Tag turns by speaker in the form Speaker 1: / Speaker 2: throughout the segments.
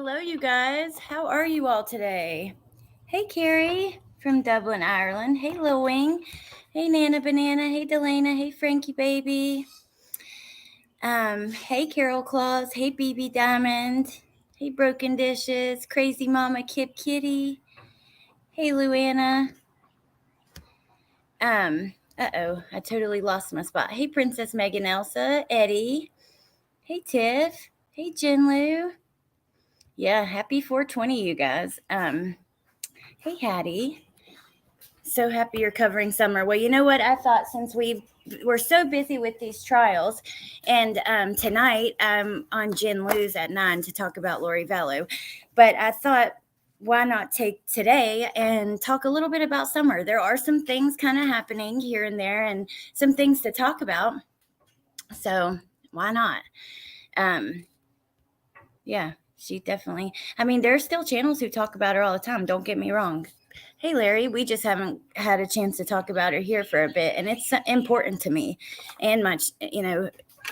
Speaker 1: Hello, you guys. How are you all today? Hey, Carrie from Dublin, Ireland. Hey, Lil Wing. Hey, Nana Banana. Hey, Delana. Hey, Frankie Baby. Hey, Carol Claus. Hey, BB Diamond. Hey, Broken Dishes. Crazy Mama Kip Kitty. Hey, Luana. I totally lost my spot. Hey, Princess Megan Elsa. Eddie. Hey, Tiff. Hey, Jinlu. Yeah, happy 420, you guys. Hey, Hattie. So happy you're covering summer. Well, you know what? I thought since we're so busy with these trials, and tonight I'm on Jen Lou's at 9 to talk about Lori Vallow, but I thought, why not take today and talk a little bit about summer? There are some things kind of happening here and there, and some things to talk about. So why not? Yeah, she definitely. I mean, there's still channels who talk about her all the time. Don't get me wrong. Hey, Larry, we just haven't had a chance to talk about her here for a bit, and it's important to me, and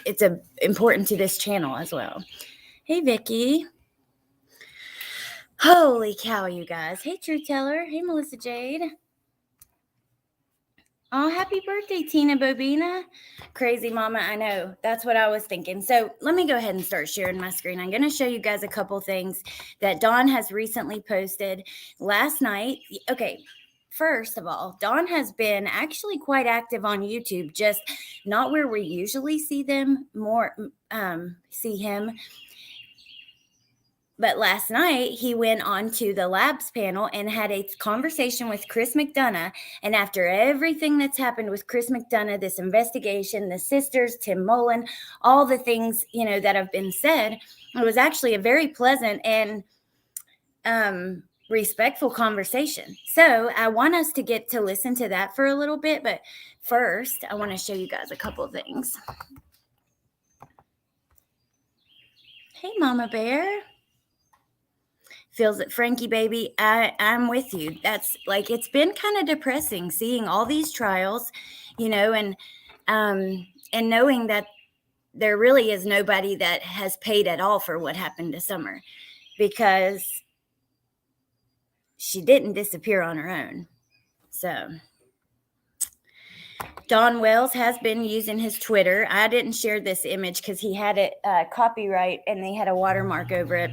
Speaker 1: it's important to this channel as well. Hey, Vicky. Holy cow, you guys. Hey, Truth Teller. Hey, Melissa Jade. Oh, happy birthday, Tina Bobina. Crazy mama, I know. That's what I was thinking. So let me go ahead and start sharing my screen. I'm going to show you guys a couple things that Dawn has recently posted last night. Okay, first of all, Dawn has been actually quite active on YouTube, just not where we usually see them see him. But last night, he went on to the Labs panel and had a conversation with Chris McDonough. And after everything that's happened with Chris McDonough, this investigation, the sisters, Tim Mullen, all the things, that have been said, it was actually a very pleasant and respectful conversation. So I want us to get to listen to that for a little bit. But first, I want to show you guys a couple of things. Hey, Mama Bear. Feels it, Frankie baby. I'm with you. That's like, it's been kind of depressing seeing all these trials, and knowing that there really is nobody that has paid at all for what happened to Summer, because she didn't disappear on her own. So Don Wells has been using his Twitter. I didn't share this image because he had it copyright and they had a watermark over it.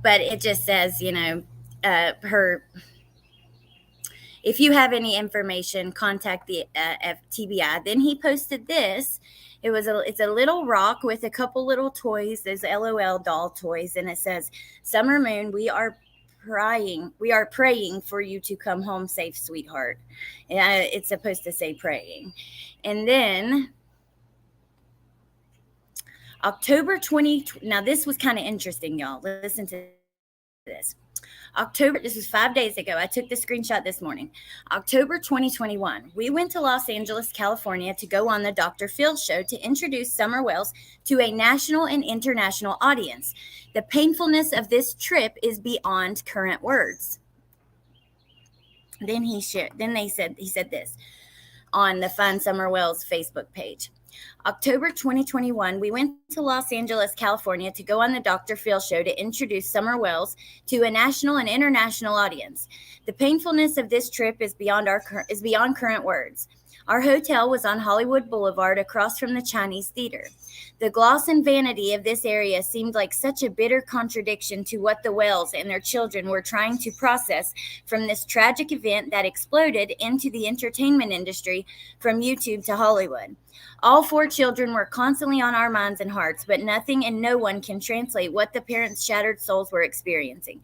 Speaker 1: But it just says, her, if you have any information, contact the FTBI. Then he posted this. It's a little rock with a couple little toys. There's LOL doll toys, and it says, "Summer Moon, we are praying for you to come home safe, sweetheart." It's supposed to say praying. And then October 20. Now this was kind of interesting, y'all. Listen to this. This was 5 days ago. I took the screenshot this morning. October 2021. We went to Los Angeles, California to go on the Dr. Phil show to introduce Summer Wells to a national and international audience. The painfulness of this trip is beyond current words. Then he said this on the Find Summer Wells Facebook page. October 2021, we went to Los Angeles, California to go on the Dr. Phil show to introduce Summer Wells to a national and international audience. The painfulness of this trip is beyond current words. Our hotel was on Hollywood Boulevard across from the Chinese Theater. The gloss and vanity of this area seemed like such a bitter contradiction to what the Wells and their children were trying to process from this tragic event that exploded into the entertainment industry from YouTube to Hollywood. All 4 children were constantly on our minds and hearts, but nothing and no one can translate what the parents' shattered souls were experiencing.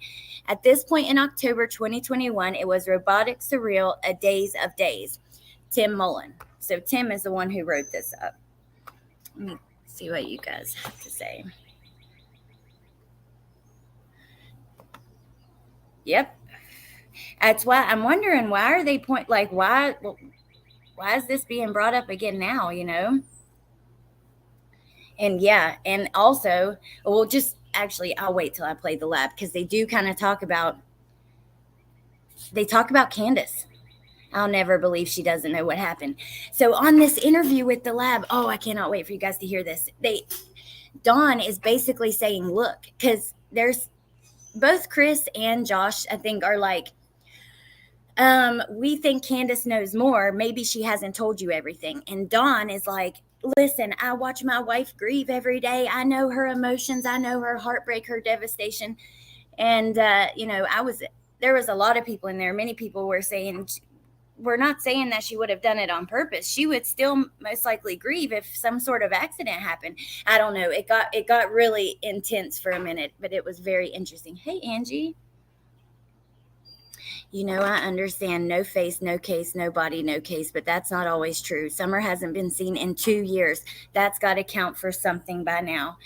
Speaker 1: At this point in October 2021, it was robotic, surreal, a daze of days. Tim Mullen. So Tim is the one who wrote this up. Let me see what you guys have to say. Yep. That's why I'm wondering, why are they why is this being brought up again now, And yeah, and also, I'll wait till I play the lab, because they do kind of talk about Candace. I'll never believe she doesn't know what happened. So on this interview with the lab, I cannot wait for you guys to hear this. Dawn is basically saying, look, because there's both Chris and Josh, I think, are like, we think Candace knows more. Maybe she hasn't told you everything. And Dawn is like, listen, I watch my wife grieve every day. I know her emotions. I know her heartbreak, her devastation. And, there was a lot of people in there. Many people were saying, we're not saying that she would have done it on purpose. She would still most likely grieve if some sort of accident happened. I don't know. It got really intense for a minute, but it was very interesting. Hey, Angie. I understand no face, no case, no body, no case, but that's not always true. Summer hasn't been seen in 2 years. That's got to count for something by now.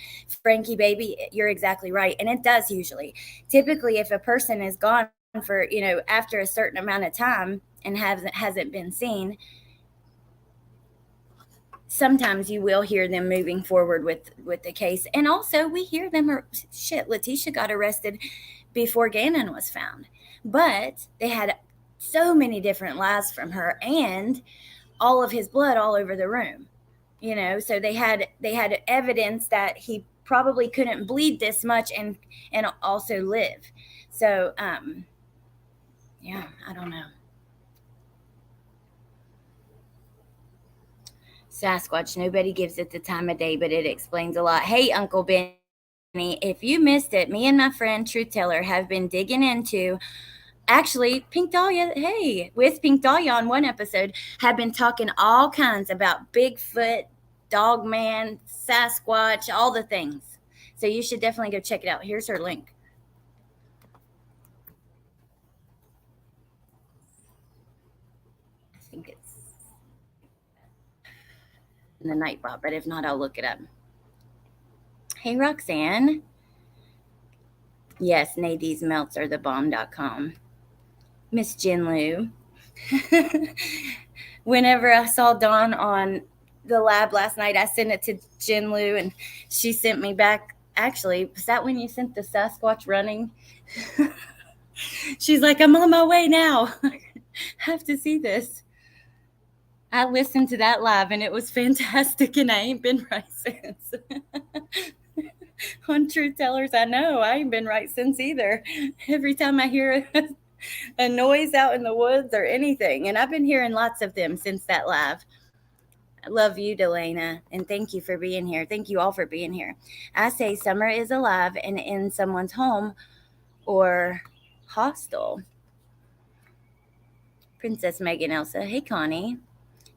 Speaker 1: Frankie, baby, you're exactly right. And it does usually. Typically, if a person is gone for, after a certain amount of time and hasn't been seen, sometimes you will hear them moving forward with the case. And also we hear them, Letitia got arrested before Gannon was found. But they had so many different lies from her and all of his blood all over the room. So they had evidence that he probably couldn't bleed this much and also live. So yeah, I don't know. Sasquatch, nobody gives it the time of day, but it explains a lot. Hey, Uncle Benny, if you missed it, me and my friend Truth Teller have been digging into, actually, Pink Dahlia, with Pink Dahlia on one episode, have been talking all kinds about Bigfoot, Dogman, Sasquatch, all the things. So you should definitely go check it out. Here's her link. I think it's in the Nightbot, but if not, I'll look it up. Hey, Roxanne. Yes, Nadine's melts are thebomb.com. Miss Jinlu. Whenever I saw Dawn on the lab last night, I sent it to Jinlu, and she sent me back. Actually, was that when you sent the Sasquatch running? She's like, I'm on my way now. I have to see this. I listened to that live, and it was fantastic, and I ain't been right since. On Truth Tellers, I know I ain't been right since either. Every time I hear a noise out in the woods or anything, and I've been hearing lots of them since that live. I love you, Delana, and thank you for being here. Thank you all for being here. I say Summer is alive and in someone's home or hostel. Princess Megan Elsa. Hey, Connie.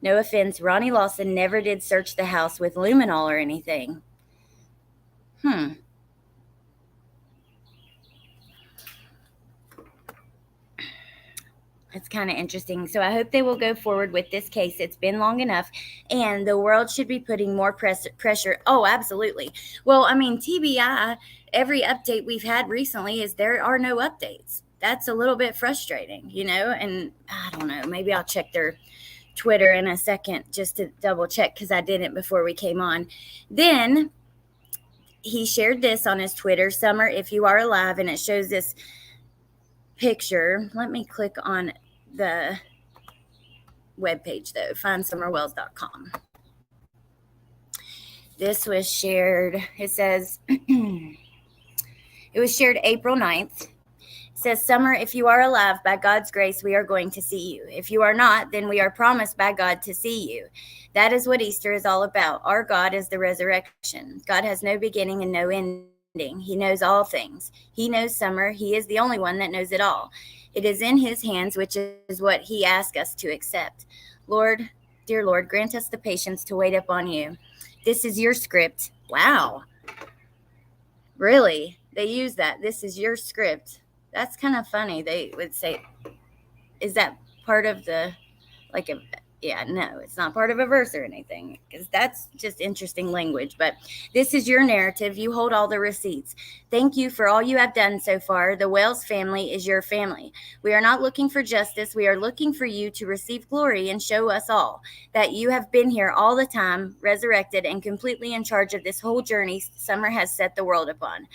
Speaker 1: No offense, Ronnie Lawson never did search the house with luminol or anything. It's kind of interesting. So I hope they will go forward with this case. It's been long enough, and the world should be putting more pressure. Oh, absolutely. Well, I mean, TBI, every update we've had recently is there are no updates. That's a little bit frustrating, and I don't know. Maybe I'll check their Twitter in a second just to double check because I didn't before we came on. Then he shared this on his Twitter, Summer, if you are alive, and it shows this picture. Let me click on the webpage though, findsummerwells.com. This was shared, it says, it was shared April 9th. It says, Summer, if you are alive, by God's grace, we are going to see you. If you are not, then we are promised by God to see you. That is what Easter is all about. Our God is the resurrection. God has no beginning and no ending. He knows all things. He knows Summer. He is the only one that knows it all. It is in his hands, which is what he asks us to accept. Lord, dear Lord, grant us the patience to wait upon you. This is your script. Wow. Really? They use that. This is your script. That's kind of funny. They would say, is that part of the, no, it's not part of a verse or anything, because that's just interesting language. But this is your narrative. You hold all the receipts. Thank you for all you have done so far. The Wells family is your family. We are not looking for justice. We are looking for you to receive glory and show us all that you have been here all the time, resurrected and completely in charge of this whole journey Summer has set the world upon.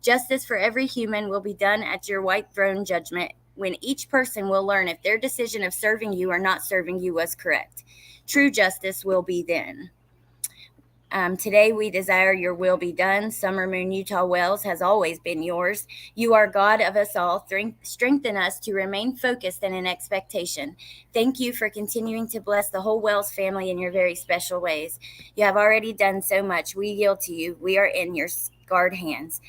Speaker 1: Justice for every human will be done at your white throne judgment, when each person will learn if their decision of serving you or not serving you was correct. True justice will be then. Today we desire your will be done. Summer Moon Utah Wells has always been yours. You are God of us all. Strengthen us to remain focused and in expectation. Thank you for continuing to bless the whole Wells family in your very special ways. You have already done so much. We yield to you. We are in your scarred hands.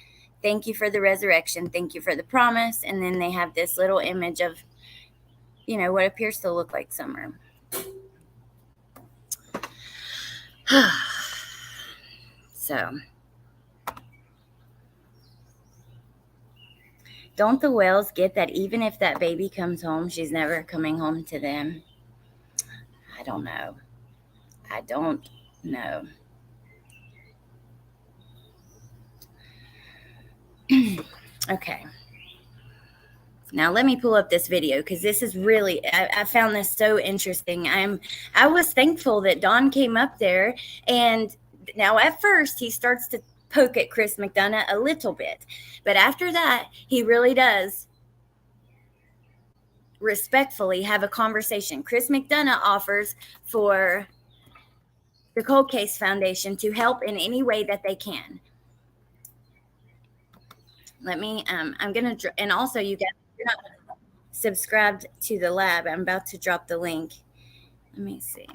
Speaker 1: Thank you for the resurrection. Thank you for the promise. And then they have this little image of, what appears to look like Summer. So, don't the Wells get that even if that baby comes home, she's never coming home to them? I don't know. Okay. Now let me pull up this video because this is really, I found this so interesting. I was thankful that Don came up there, and now at first he starts to poke at Chris McDonough a little bit, but after that he really does respectfully have a conversation. Chris McDonough offers for the Cold Case Foundation to help in any way that they can. Let me, I'm going to, and also you guys, you're not subscribed to the lab. I'm about to drop the link. Let me see.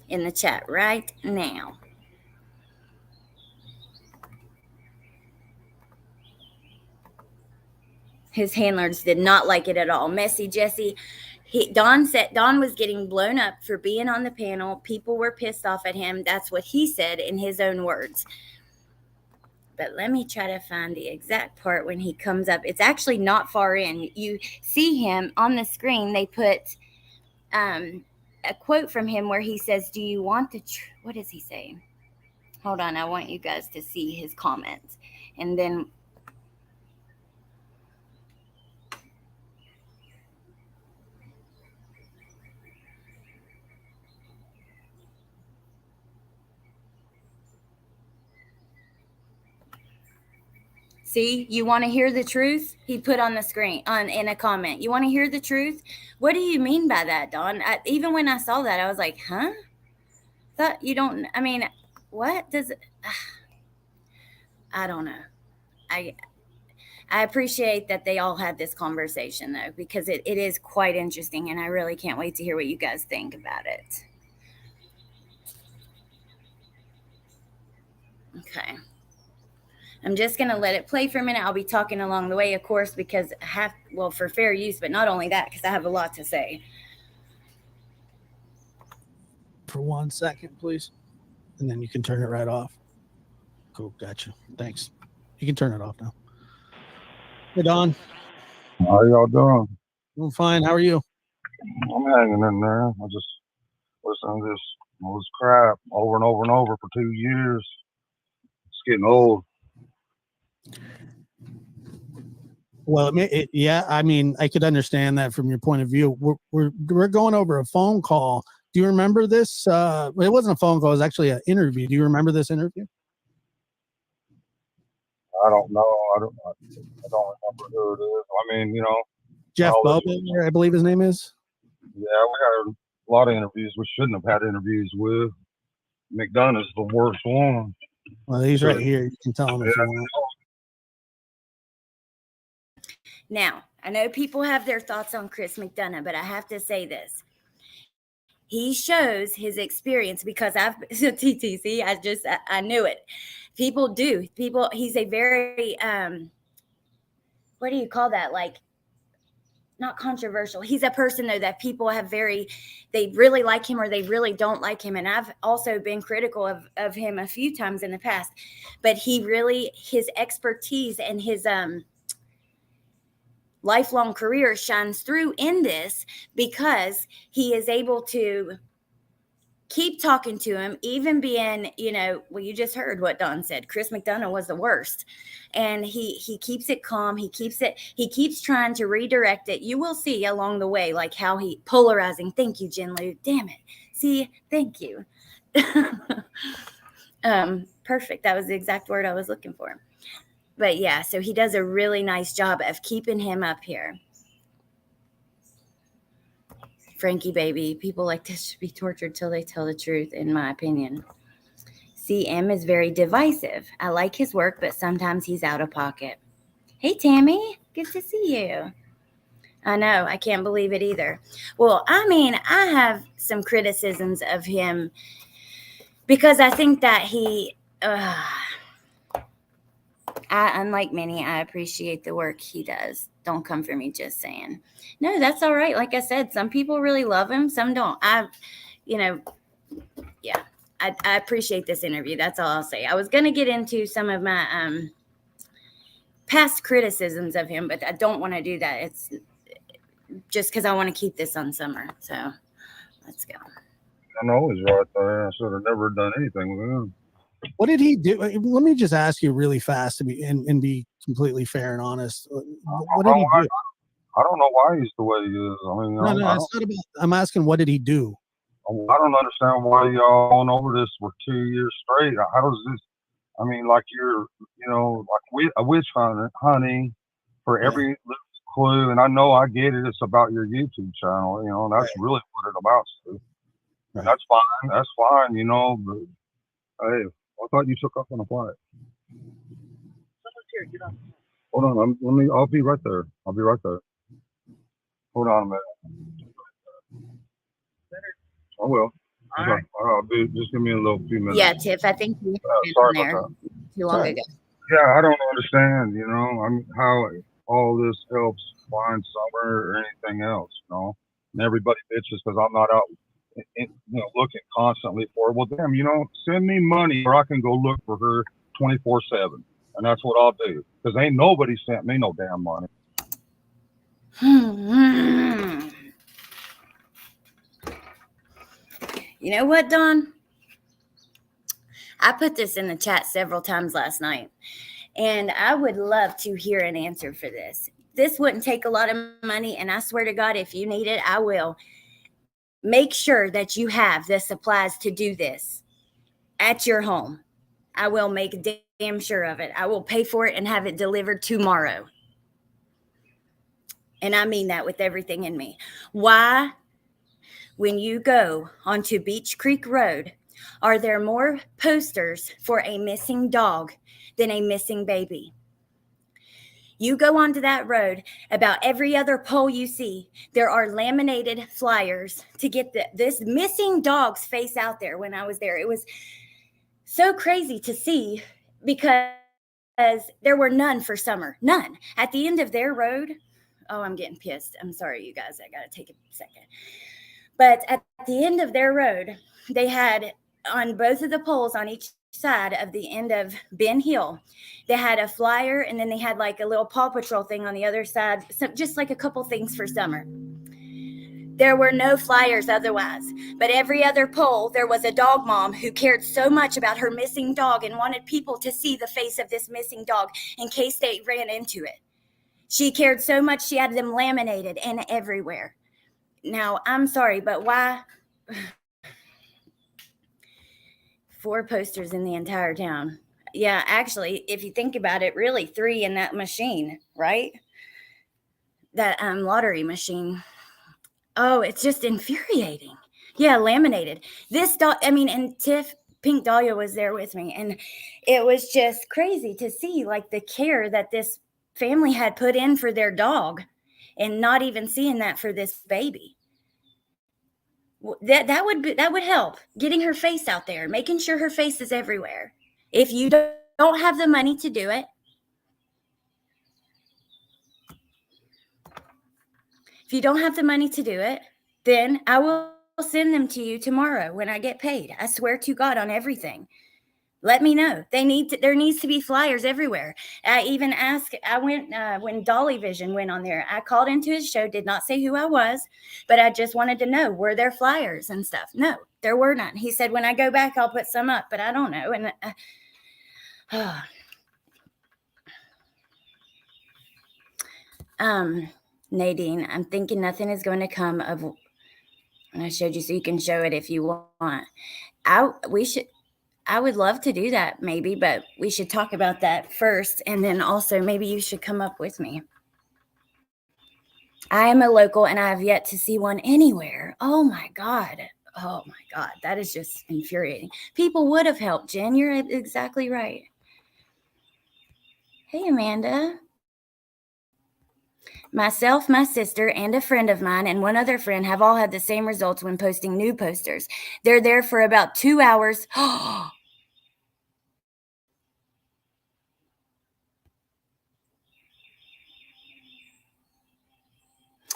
Speaker 1: In the chat right now. His handlers did not like it at all. Messy Jesse. Don said Don was getting blown up for being on the panel. People were pissed off at him. That's what he said in his own words. But let me try to find the exact part when he comes up. It's actually not far in. You see him on the screen. They put a quote from him where he says, do you want the what is he saying? Hold on. I want you guys to see his comments. And then see, you want to hear the truth? He put on the screen in a comment. You want to hear the truth? What do you mean by that, Don? Even when I saw that, I was like, huh? Thought you don't. I mean, what does it? I don't know. I appreciate that they all had this conversation though, because it is quite interesting, and I really can't wait to hear what you guys think about it. Okay. I'm just going to let it play for a minute. I'll be talking along the way, of course, because I have, for fair use, but not only that, because I have a lot to say.
Speaker 2: For 1 second, please. And then you can turn it right off. Cool. Gotcha. Thanks. You can turn it off now. Hey, Don.
Speaker 3: How y'all doing?
Speaker 2: I'm fine. How are you?
Speaker 3: I'm hanging in there. I just listen to this crap over and over and over for 2 years. It's getting old.
Speaker 2: Well, yeah, I mean, I could understand that from your point of view. We're going over a phone call. Do you remember this? It wasn't a phone call. It was actually an interview. Do you remember this interview?
Speaker 3: I don't know. I don't remember who it is. I mean,
Speaker 2: Jeff Bobo, I believe his name is.
Speaker 3: Yeah, we had a lot of interviews we shouldn't have had interviews with. McDonough's the worst one.
Speaker 2: Well, he's right here. You can tell him if you want.
Speaker 1: Now, I know people have their thoughts on Chris McDonough, but I have to say this. He shows his experience because I've TTC. I knew it. People do. He's a very, what do you call that? Like, not controversial. He's a person though that people have they really like him or they really don't like him. And I've also been critical of him a few times in the past, but his expertise and his, lifelong career shines through in this because he is able to keep talking to him, even being, you just heard what Don said. Chris McDonough was the worst. And he keeps it calm. He keeps trying to redirect it. You will see along the way, like how he polarizing. Thank you, Jen Lou. Damn it. See, thank you. Perfect. That was the exact word I was looking for. But yeah, so he does a really nice job of keeping him up here. Frankie baby, people like this should be tortured till they tell the truth, in my opinion. CM is very divisive. I like his work, but sometimes he's out of pocket. Hey, Tammy, good to see you. I know, I can't believe it either. Well, I mean, I have some criticisms of him because I think that he, unlike many, I appreciate the work he does. Don't come for me, just saying. No, that's all right. Like I said, some people really love him, some don't. Yeah, I appreciate this interview. That's all I'll say. I was going to get into some of my past criticisms of him, but I don't want to do that. It's just because I want to keep this on Summer. So let's go.
Speaker 3: I know he's right there. I should have never done anything with him.
Speaker 2: What did he do? Let me just ask you really fast to be and be completely fair and honest. What did he do?
Speaker 3: I don't know why he's the way he is. I mean,
Speaker 2: No, it's not about. I'm asking, what did he do?
Speaker 3: I don't understand why y'all on over this for 2 years straight. How does this? I mean, like you're, like a witch hunting for every little clue. And I know I get it. It's about your YouTube channel. That's really what it amounts to. Right. That's fine. That's fine. But hey, I thought you took off on a flight.
Speaker 4: Someone's here. Get on.
Speaker 3: Hold on. I'll be right there. I'll be right there. Hold on a minute. I will.
Speaker 4: All right.
Speaker 3: Just give me a few minutes.
Speaker 1: Yeah, Tiff, I think you
Speaker 3: sorry
Speaker 1: there
Speaker 3: about that.
Speaker 1: too long ago.
Speaker 3: Yeah, I don't understand, how all this helps find Summer or anything else, And everybody bitches because I'm not out, looking constantly for her. Well, damn, send me money or I can go look for her 24/7, and that's what I'll do. Because ain't nobody sent me no damn money.
Speaker 1: You know what, Don? I put this in the chat several times last night, and I would love to hear an answer for this. This wouldn't take a lot of money, and I swear to God, if you need it, I will make sure that you have the supplies to do this at your home. I will make damn sure of it. I will pay for it and have it delivered tomorrow. And I mean that with everything in me. Why, when you go onto Beach Creek Road, are there more posters for a missing dog than a missing baby? You go onto that road, about every other pole you see, there are laminated flyers to get this missing dog's face out there. When I was there, it was so crazy to see because there were none for Summer. None. At the end of their road, oh, I'm getting pissed. I'm sorry, you guys. I got to take a second. But at the end of their road, they had on both of the poles on each side of the end of Ben Hill, they had a flyer, and then they had like a little Paw Patrol thing on the other side. So just like a couple things for Summer. There were no flyers otherwise, but every other pole, there was a dog mom who cared so much about her missing dog and wanted people to see the face of this missing dog in case they ran into it. She cared so much, she had them laminated and everywhere. Now, I'm sorry, but why? 4 posters in the entire town. Yeah, actually, if you think about it, really 3 in that machine, right? That lottery machine. Oh, it's just infuriating. Yeah, laminated. This dog, and Pink Dahlia was there with me, and it was just crazy to see like the care that this family had put in for their dog and not even seeing that for this baby. That would help, getting her face out there, making sure her face is everywhere. If you don't have the money to do it, then I will send them to you tomorrow when I get paid. I swear to God on everything. Let me know. There needs to be flyers everywhere. I even asked, I went, when Dolly Vision went on there, I called into his show, did not say who I was, but I just wanted to know, were there flyers and stuff? No, there were none. He said, when I go back, I'll put some up, but I don't know. And, Nadine, I'm thinking nothing is going to come of, and I showed you so you can show it if you want. I would love to do that maybe, but we should talk about that first. And then also maybe you should come up with me. I am a local and I have yet to see one anywhere. Oh my God. Oh my God. That is just infuriating. People would have helped, Jen. You're exactly right. Hey, Amanda. Myself, my sister, and a friend of mine, and one other friend have all had the same results when posting new posters. They're there for about 2 hours.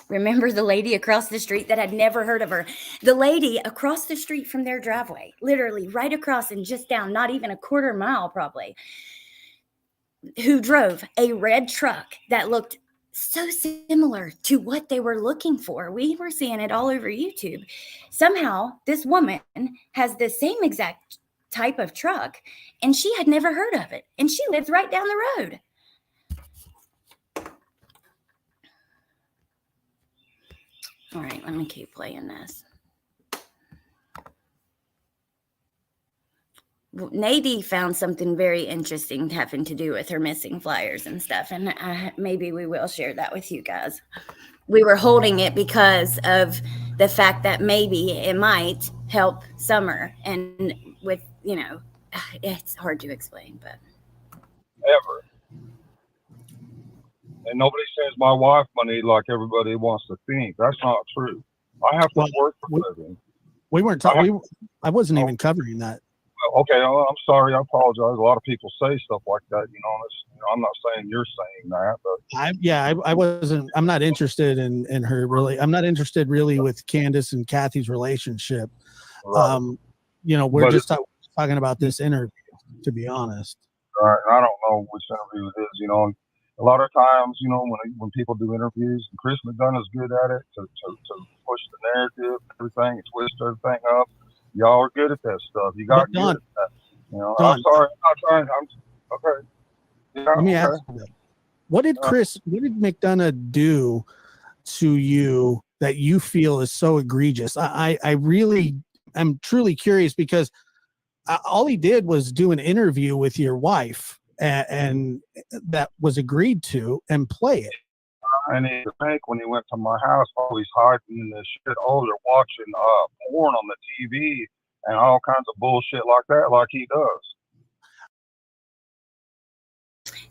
Speaker 1: Remember the lady across the street that had never heard of her? The lady across the street from their driveway, literally right across and just down, not even a quarter mile probably, who drove a red truck that looked so similar to what they were looking for. We were seeing it all over YouTube. Somehow, this woman has the same exact type of truck, and she had never heard of it. And she lives right down the road. All right, let me keep playing this. Nadie found something very interesting having to do with her missing flyers and stuff, and maybe we will share that with you guys. We were holding it because of the fact that maybe it might help Summer, and with, you know, it's hard to explain, but
Speaker 3: Ever. And nobody sends my wife money like everybody wants to think. That's not true. I have to
Speaker 2: Well,
Speaker 3: work for a living.
Speaker 2: We weren't talking. I wasn't even covering that.
Speaker 3: Okay, I'm sorry. I apologize. A lot of people say stuff like that. I'm not saying you're saying that, but
Speaker 2: I wasn't. I'm not interested in her really. I'm not interested really with Candace and Kathy's relationship.
Speaker 3: right.
Speaker 2: We're
Speaker 3: But
Speaker 2: just talking about this interview, to be honest.
Speaker 3: Right. I don't know which interview it is. A lot of times, when people do interviews, and Chris McDonough's good at it to push the narrative, everything, and twist everything up. Y'all are good at that stuff. You got
Speaker 2: But Don,
Speaker 3: good at that.
Speaker 2: Don,
Speaker 3: I'm sorry. I'm not trying. I'm okay. Yeah.
Speaker 2: let me
Speaker 3: Okay.
Speaker 2: ask you, what did McDonough do to you that you feel is so egregious? I really am truly curious, because all he did was do an interview with your wife, and that was agreed to, and play it.
Speaker 3: And he think when he went to my house, oh, he's hiding this shit. Oh, they're watching porn on the TV and all kinds of bullshit like that, like he does.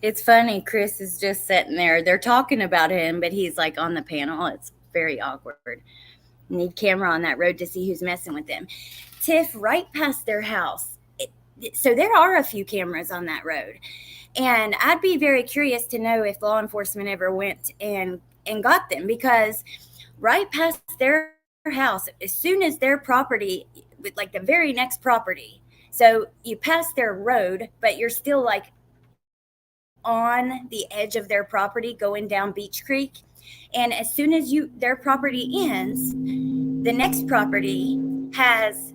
Speaker 1: it's funny. Chris is just sitting there. They're talking about him, but he's like on the panel. It's very awkward. Need camera on that road to see who's messing with them. Tiff, right past their house. So there are a few cameras on that road. And I'd be very curious to know if law enforcement ever went and got them, because right past their house, as soon as their property, like the very next property, so you pass their road, but you're still like on the edge of their property going down Beach Creek. And as soon as their property ends, the next property has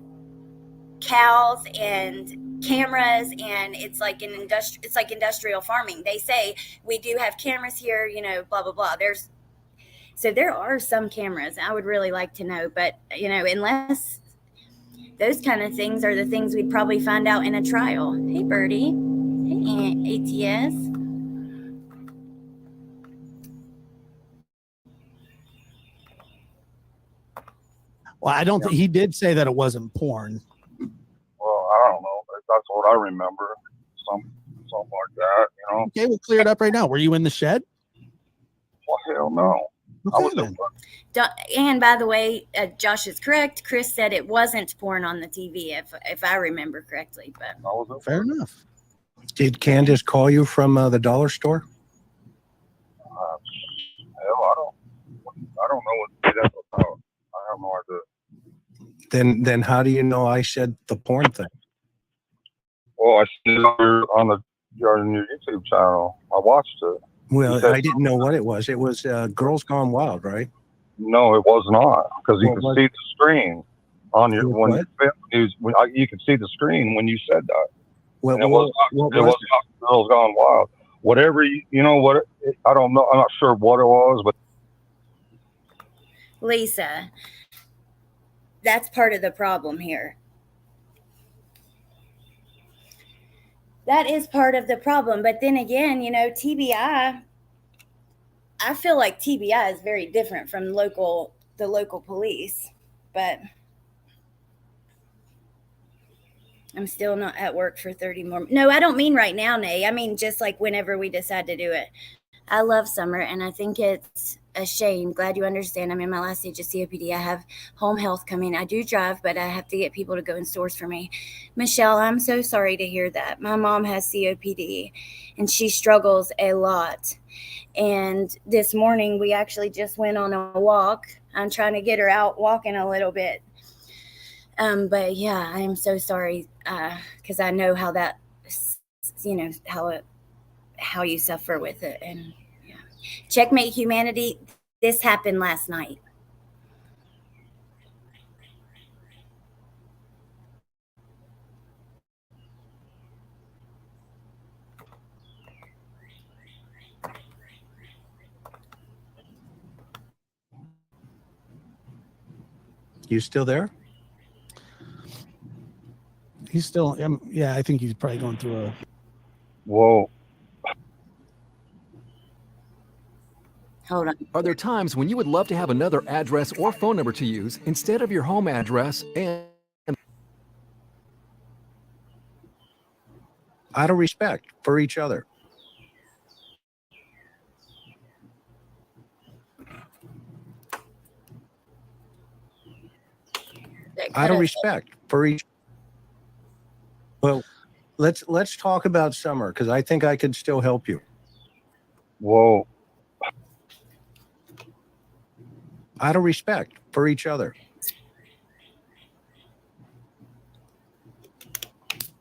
Speaker 1: cows and cameras, and it's like industrial farming. They say we do have cameras here, blah blah blah. So there are some cameras. I would really like to know, but unless those kind of things are the things we'd probably find out in a trial. Hey Birdie. Hey ATS.
Speaker 2: Well, I don't think he did say that it wasn't porn.
Speaker 3: Well, I don't know. That's what I remember. Something like that.
Speaker 2: Okay, we'll clear it up right now. Were you in the shed?
Speaker 3: Well, hell no.
Speaker 2: Okay,
Speaker 3: I was
Speaker 2: then.
Speaker 1: And by the way, Josh is correct. Chris said it wasn't porn on the TV, if I remember correctly. But
Speaker 2: fair enough.
Speaker 5: Did Candace call you from the dollar store?
Speaker 3: Hell, I don't know what that's about. I have no idea.
Speaker 5: Then how do you know I said the porn thing?
Speaker 3: Well, I see it on your YouTube channel. I watched it.
Speaker 5: Well, I didn't know what it was. It was Girls Gone Wild, right?
Speaker 3: No, it was not, because you
Speaker 5: What
Speaker 3: can
Speaker 5: was
Speaker 3: see the screen on your
Speaker 5: What?
Speaker 3: you can see the screen when you said that.
Speaker 5: Well,
Speaker 3: And it was not Girls Gone Wild. Whatever I don't know. I'm not sure what it was, but
Speaker 1: Lisa, that's part of the problem here. That is part of the problem. But then again, TBI, I feel like TBI is very different from the local police, but I'm still not at work for 30 more. No, I don't mean right now, Nay. I mean just like whenever we decide to do it. I love summer, and I think it's a shame. Glad you understand. I'm in my last stage of COPD. I have home health coming. I do drive, but I have to get people to go in stores for me. Michelle, I'm so sorry to hear that. My mom has COPD, and she struggles a lot. And this morning, we actually just went on a walk. I'm trying to get her out walking a little bit. But yeah, I am so sorry because I know how that, how you suffer with it. And yeah, Checkmate Humanity. This happened last night.
Speaker 5: You still there?
Speaker 2: He's still, yeah, I think he's probably going through a.
Speaker 3: Whoa.
Speaker 1: Hold on.
Speaker 6: Are there times when you would love to have another address or phone number to use instead of your home address and
Speaker 5: Out of respect for each other. Out of respect for each. Well, let's talk about summer because I think I could still help you.
Speaker 3: Whoa.
Speaker 5: Out of respect for each other.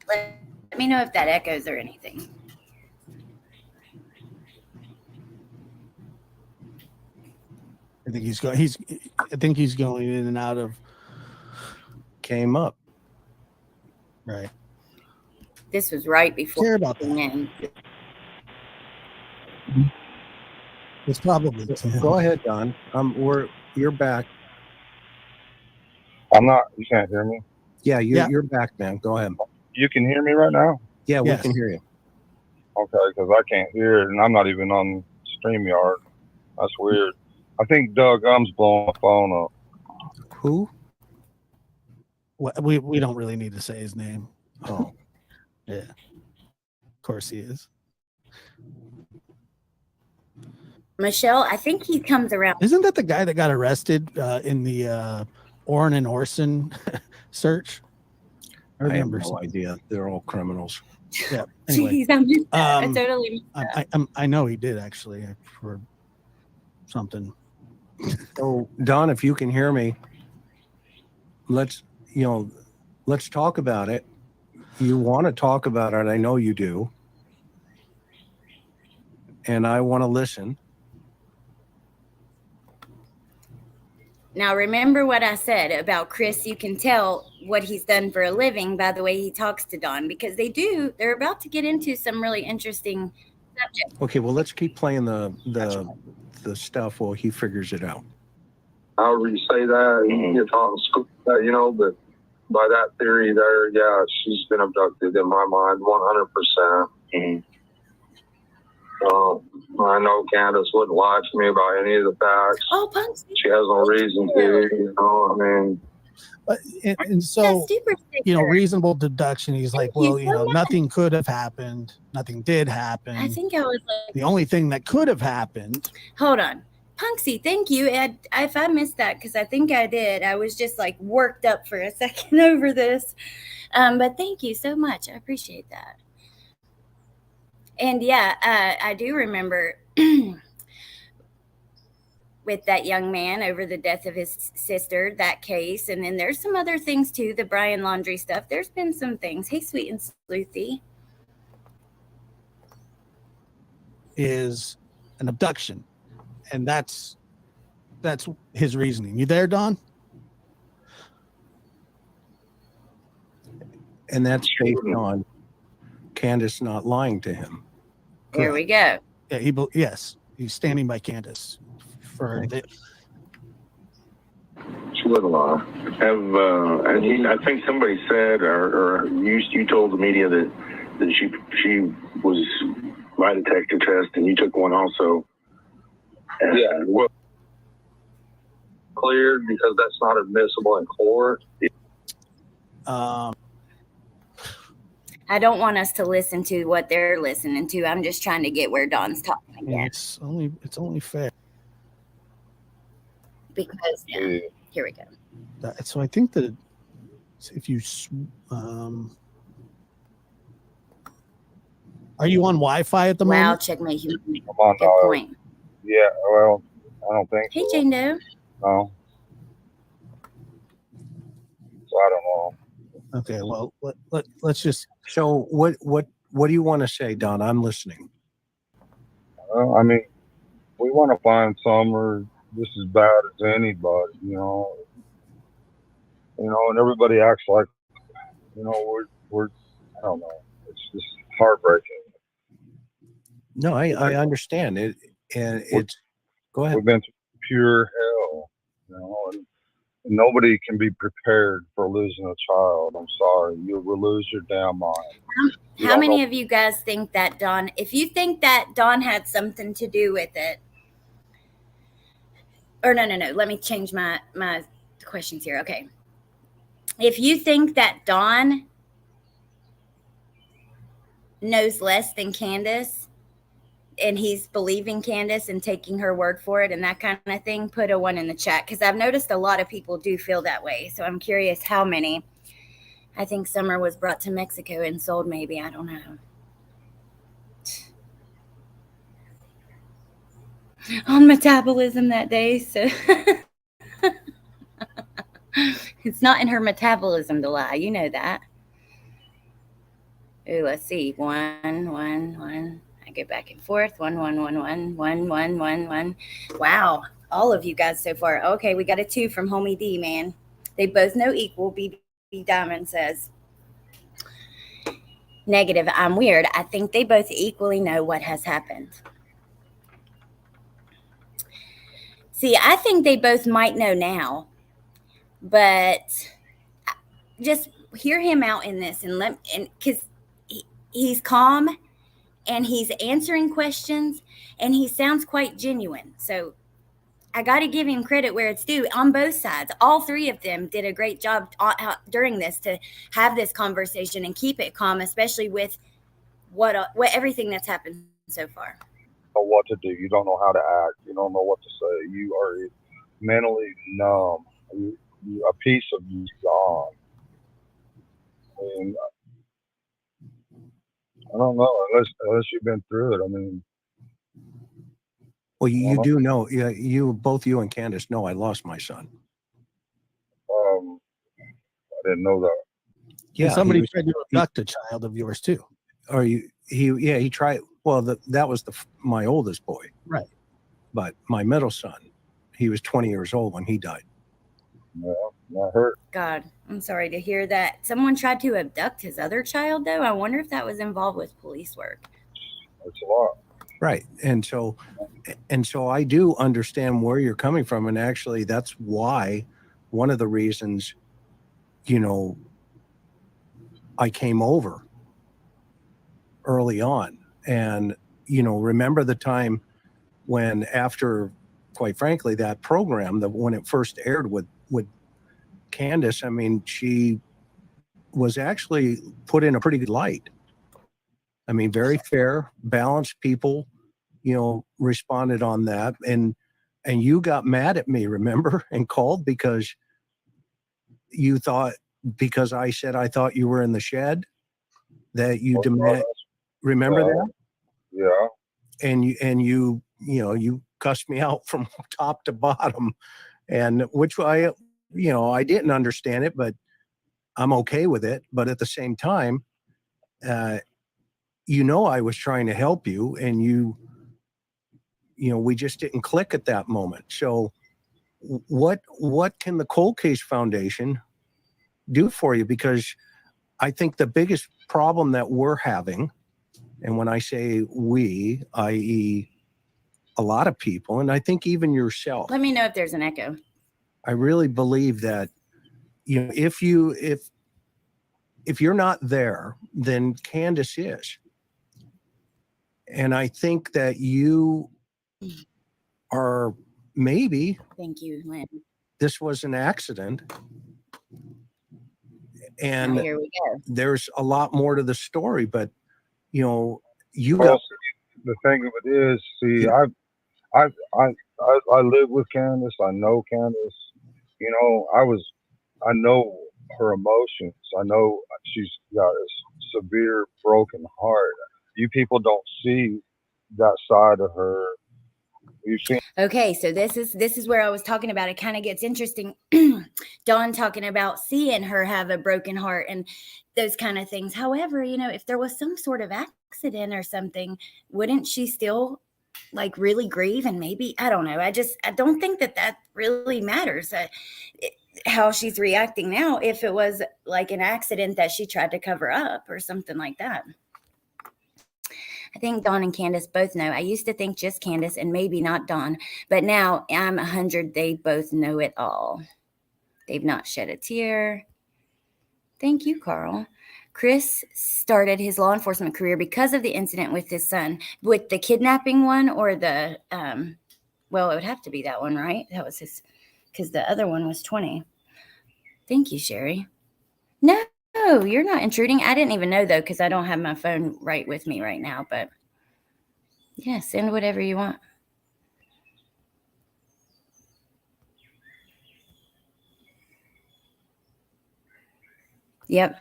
Speaker 1: Let me know if that echoes or anything.
Speaker 2: I think he's going in and out of.
Speaker 5: Came up.
Speaker 2: Right.
Speaker 1: This was right before.
Speaker 2: Care about that.
Speaker 1: In.
Speaker 2: It's probably.
Speaker 5: Go ahead, Don. You're back.
Speaker 3: I'm not. You can't hear me.
Speaker 5: Yeah, you're back, man. Go ahead.
Speaker 3: You can hear me right now.
Speaker 5: Yeah,
Speaker 2: Yes.
Speaker 5: we can hear you.
Speaker 3: Okay, because I can't hear it, and I'm not even on StreamYard. That's weird. I think Doug Um's blowing my phone up.
Speaker 5: Who?
Speaker 2: We don't really need to say his name.
Speaker 5: Oh,
Speaker 2: Yeah. Of course he is.
Speaker 1: Michelle, I think he comes around.
Speaker 2: Isn't that the guy that got arrested in the Orrin and Orson search?
Speaker 5: I have
Speaker 2: remember.
Speaker 5: no idea. They're all criminals.
Speaker 2: Yeah. Anyway,
Speaker 1: Jeez, I missed that. I totally missed that.
Speaker 2: I know he did actually for something.
Speaker 5: So, Don, if you can hear me, let's talk about it. You want to talk about it. I know you do. And I want to listen.
Speaker 1: Now, remember what I said about Chris. You can tell what he's done for a living by the way he talks to Don, because they're about to get into some really interesting subjects.
Speaker 5: Okay, well, let's keep playing the stuff while he figures it out.
Speaker 7: However you say that, you're talking school, but by that theory there, yeah, she's been abducted in my mind, 100%. I know Candace wouldn't lie to me about any of the facts.
Speaker 1: Oh, Punks.
Speaker 7: She has no reason to,
Speaker 2: And so,
Speaker 1: super sticker.
Speaker 2: reasonable deduction. He's like,
Speaker 1: Thank you
Speaker 2: well,
Speaker 1: so much.
Speaker 2: nothing could have happened. Nothing did happen.
Speaker 1: I think I was like,
Speaker 2: The only thing that could have happened.
Speaker 1: hold on. Punksy, thank you. If I missed that, because I think I did, I was just like worked up for a second over this. But thank you so much. I appreciate that. And yeah, I do remember with that young man over the death of his sister, that case. And then there's some other things too, the Brian Laundrie stuff. There's been some things. Hey, Sweet and Sleuthy.
Speaker 2: Is an abduction, and that's his reasoning. You there, Don?
Speaker 5: And that's based on Candace not lying to him.
Speaker 1: Here we go.
Speaker 2: Yeah, yes, he's standing by Candace for the,
Speaker 7: she wouldn't lie.
Speaker 8: I think somebody said, or you told the media that she was lie detector test, and you took one also.
Speaker 7: Yeah, well, cleared because that's not admissible in court.
Speaker 2: Um,
Speaker 1: I don't want us to listen to what they're listening to. I'm just trying to get where Don's talking again.
Speaker 2: it's only fair.
Speaker 1: Because, yeah, here we go.
Speaker 2: So I think that if you, are you on Wi-Fi at the
Speaker 1: Wow,
Speaker 2: moment?
Speaker 1: checkmate. Human.
Speaker 3: Come on,
Speaker 1: Good
Speaker 3: dog.
Speaker 1: point.
Speaker 3: Yeah, well, I don't think
Speaker 1: Hey,
Speaker 3: so.
Speaker 1: Jane Doe.
Speaker 3: No. So I don't know.
Speaker 2: Okay, well, let's just.
Speaker 5: So what do you want to say, Don? I'm listening.
Speaker 3: Well, I mean, we want to find Summer just as bad as anybody, and everybody acts like, we're I don't know. It's just heartbreaking.
Speaker 5: No, I understand it, and it's. Go ahead.
Speaker 3: We've been through pure hell, and nobody can be prepared for losing a child. I'm sorry. You will lose your damn mind.
Speaker 1: How many of you guys think that Don, if you think that Don had something to do with it, or no, let me change my questions here. Okay. If you think that Don knows less than Candace and he's believing Candace and taking her word for it and that kind of thing, put a 1 in the chat, because I've noticed a lot of people do feel that way. So I'm curious how many. I think Summer was brought to Mexico and sold, maybe. I don't know. On metabolism that day, so it's not in her metabolism to lie. You know that. Ooh, let's see. 1, 1, 1. I go back and forth. 1, 1, 1, 1, 1, 1, 1, 1. Wow. All of you guys so far. Okay, we got a 2 from Homie D, man. They both know equal. BB Diamond says. Negative. I'm weird. I think they both equally know what has happened. See, I think they both might know now, but just hear him out in this and because he's calm and he's answering questions and he sounds quite genuine. So I got to give him credit where it's due on both sides. All 3 of them did a great job during this to have this conversation and keep it calm, especially with what everything that's happened so far.
Speaker 3: Know what to do. You don't know how to act. You don't know what to say. You are mentally numb. A piece of you's gone. And I don't know unless you've been through it. I mean,
Speaker 5: Well, you do know. Yeah, both you and Candace know I lost my son.
Speaker 3: I didn't know that.
Speaker 2: Yeah, somebody tried to abduct a child of yours too.
Speaker 5: Or he tried. Well, that was my oldest boy.
Speaker 2: Right.
Speaker 5: But my middle son, he was 20 years old when he died.
Speaker 3: Yeah, that hurt.
Speaker 1: God, I'm sorry to hear that. Someone tried to abduct his other child, though. I wonder if that was involved with police work.
Speaker 3: It's a lot.
Speaker 5: Right. And so I do understand where you're coming from. And actually, that's why one of the reasons, I came over early on. And, remember the time when after, quite frankly, that program, when it first aired with Candace, I mean, she was actually put in a pretty good light. I mean, very fair, balanced people, responded on that. And you got mad at me, remember, and called because you thought, because I said I thought you were in the shed, that you demand. Remember that?
Speaker 3: Yeah.
Speaker 5: And you cussed me out from top to bottom, and which I didn't understand it, but I'm okay with it. But at the same time, I was trying to help you, and we just didn't click at that moment. So what can the Cold Case Foundation do for you? Because I think the biggest problem that we're having, and when I say we, i.e. a lot of people, and I think even yourself.
Speaker 1: Let me know if there's an echo.
Speaker 5: I really believe that, if you're not there, then Candace is. And I think that you or maybe
Speaker 1: Thank you, Lynn.
Speaker 5: this was an accident. And
Speaker 1: Here we go.
Speaker 5: there's a lot more to the story, but you know, you
Speaker 3: Well,
Speaker 5: got
Speaker 3: see, the thing of it is, see, I live with Candace. I know Candace. You know, I know her emotions. I know she's got a severe broken heart. You people don't see that side of her. You see,
Speaker 1: Okay, so this is where I was talking about. It kind of gets interesting. Dawn talking about seeing her have a broken heart and those kind of things. However, you know, if there was some sort of accident or something, wouldn't she still like really grieve? And maybe, I don't know. I don't think that really matters. How she's reacting now, if it was like an accident that she tried to cover up or something like that. I think Dawn and Candace both know. I used to think just Candace and maybe not Dawn, but now I'm 100. They both know it all. They've not shed a tear. Thank you, Carl. Chris started his law enforcement career because of the incident with his son, with the kidnapping one or the, well, it would have to be that one, right? That was his, because the other one was 20. Thank you, Sherry. No, you're not intruding. I didn't even know, though, because I don't have my phone right with me right now. But yeah, send whatever you want. Yep.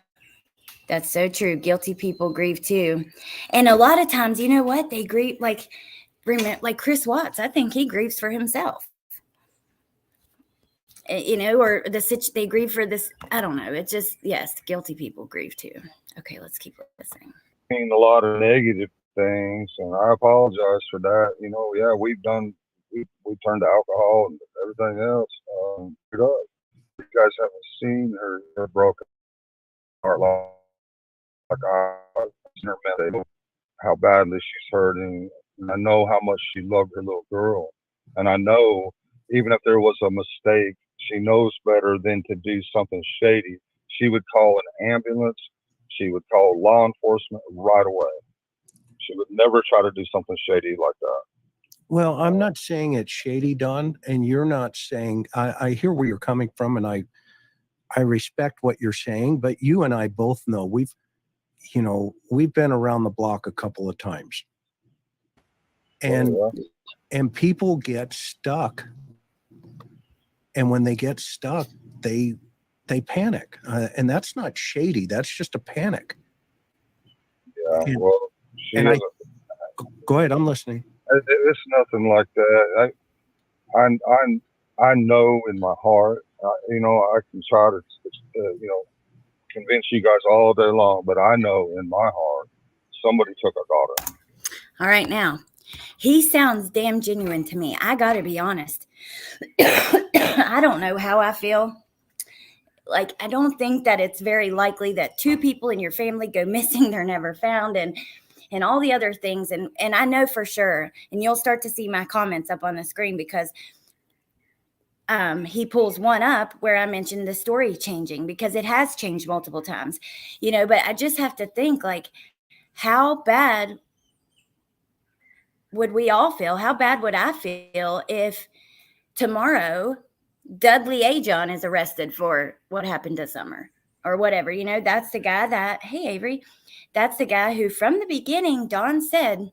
Speaker 1: That's so true. Guilty people grieve too. And a lot of times, you know what? They grieve like Chris Watts. I think he grieves for himself. You know, or they grieve for this. I don't know. It's just, yes, guilty people grieve too. Okay, let's keep listening.
Speaker 3: seen a lot of negative things, and I apologize for that. You know, yeah, we turned to alcohol and everything else. You guys haven't seen her broken heart like I've seen her mental, how badly she's hurting. And I know how much she loved her little girl, and I know even if there was a mistake, she knows better than to do something shady. She would call an ambulance. She would call law enforcement right away. She would never try to do something shady like that.
Speaker 5: well, I'm not saying it's shady, Don, and you're not saying I hear where you're coming from, and I respect what you're saying, but you and I both know we've been around the block a couple of times. And and people get stuck. And when they get stuck, they panic. And that's not shady. That's just a panic.
Speaker 3: Yeah,
Speaker 5: And-
Speaker 3: well,
Speaker 5: and go ahead, I'm listening.
Speaker 3: it's nothing like that. I know in my heart, I can try to, convince you guys all day long, but I know in my heart, somebody took our daughter.
Speaker 1: All right, now, he sounds damn genuine to me. I got to be honest. I don't know how I feel. Like, I don't think that it's very likely that two people in your family go missing, they're never found, and all the other things. And I know for sure, and you'll start to see my comments up on the screen because he pulls one up where I mentioned the story changing, because it has changed multiple times, but I just have to think, like, how bad would we all feel? How bad would I feel if tomorrow Dudley Ajon is arrested for what happened to Summer or whatever? That's the guy that, hey, Avery, that's the guy who from the beginning, Dawn said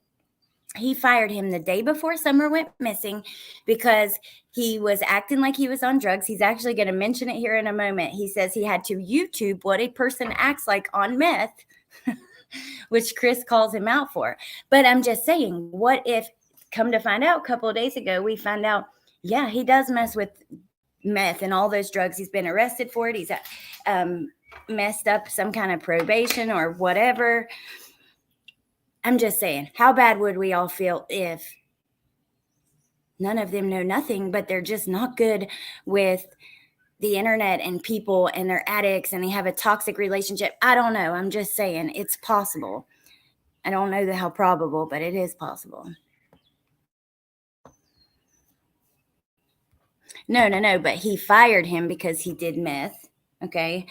Speaker 1: he fired him the day before Summer went missing because he was acting like he was on drugs. He's actually going to mention it here in a moment. He says he had to YouTube what a person acts like on meth, which Chris calls him out for. But I'm just saying, what if, come to find out, a couple of days ago, we found out, yeah, he does mess with meth and all those drugs. He's been arrested for it. He's messed up some kind of probation or whatever. I'm just saying, how bad would we all feel if none of them know nothing, but they're just not good with the internet and people, and they're addicts and they have a toxic relationship? I don't know. I'm just saying it's possible. I don't know how probable, but it is possible. No. But he fired him because he did meth. Okay.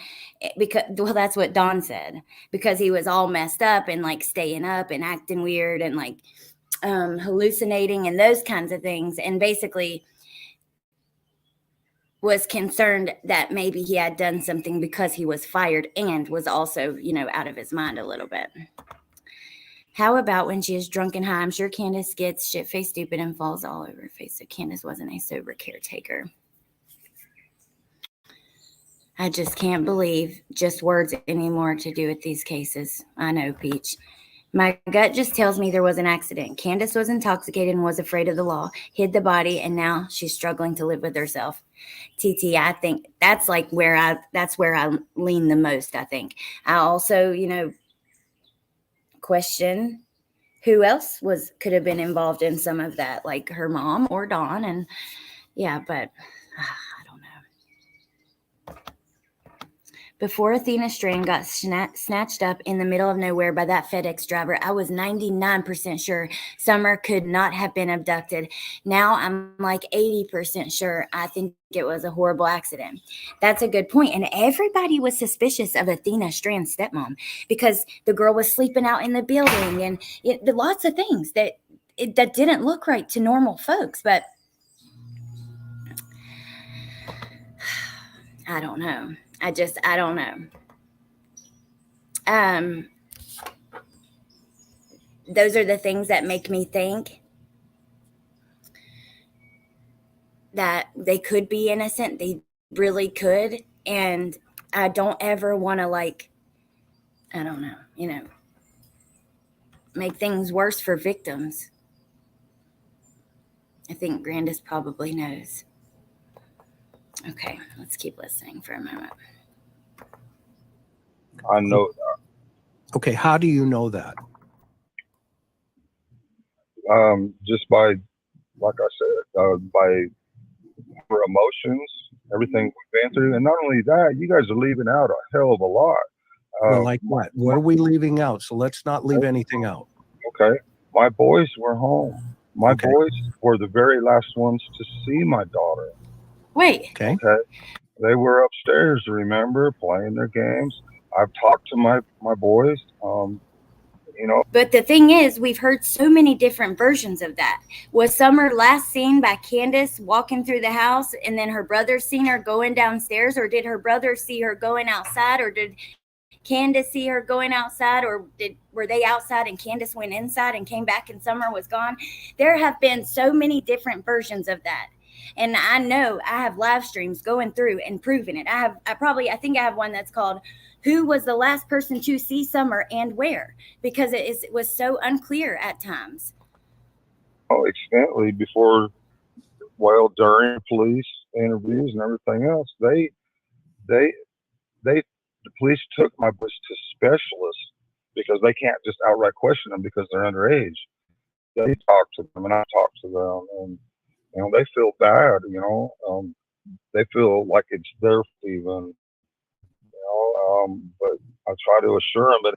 Speaker 1: Well, that's what Dawn said, because he was all messed up and like staying up and acting weird and like hallucinating and those kinds of things, and basically was concerned that maybe he had done something because he was fired, and was also, out of his mind a little bit. How about when she is drunk and high? I'm sure Candace gets shit-faced stupid and falls all over her face. So Candace wasn't a sober caretaker. I just can't believe just words anymore to do with these cases. I know, Peach. My gut just tells me there was an accident. Candace was intoxicated and was afraid of the law, hid the body, and now she's struggling to live with herself. TT, I think that's where I lean the most, I think. I also, question who else could have been involved in some of that, like her mom or Dawn. And yeah, but I don't know. Before Athena Strand got snatched up in the middle of nowhere by that FedEx driver, I was 99% sure Summer could not have been abducted. Now I'm like 80% sure. I think it was a horrible accident. That's a good point. And everybody was suspicious of Athena Strand's stepmom because the girl was sleeping out in the building and lots of things that didn't look right to normal folks. But I don't know. I don't know. Those are the things that make me think that they could be innocent. They really could. And I don't ever want to I don't know, make things worse for victims. I think Grandis probably knows. Okay, let's keep listening for a moment.
Speaker 3: I know that.
Speaker 5: Okay, how do you know that?
Speaker 3: Just by, like I said, by her emotions, everything we've been through. And not only that, you guys are leaving out a hell of a lot.
Speaker 5: Well, like what? What are we leaving out? So let's not leave anything out.
Speaker 3: Okay. My boys were home. My boys were the very last ones to see my daughter.
Speaker 1: Wait.
Speaker 5: Okay.
Speaker 3: They were upstairs, remember, playing their games. I've talked to my boys,
Speaker 1: But the thing is, we've heard so many different versions of that. Was Summer last seen by Candace walking through the house and then her brother seen her going downstairs, or did her brother see her going outside, or did Candace see her going outside, or were they outside and Candace went inside and came back and Summer was gone? There have been so many different versions of that. And I know I have live streams going through and proving it. I think I have one that's called "Who was the last person to see Summer and where?" Because it was so unclear at times.
Speaker 3: Oh, extensively during police interviews and everything else, the police took my boys to specialists because they can't just outright question them because they're underage. They talk to them, and I talk to them, and they feel bad. They feel like it's their even. But I try to assure them that.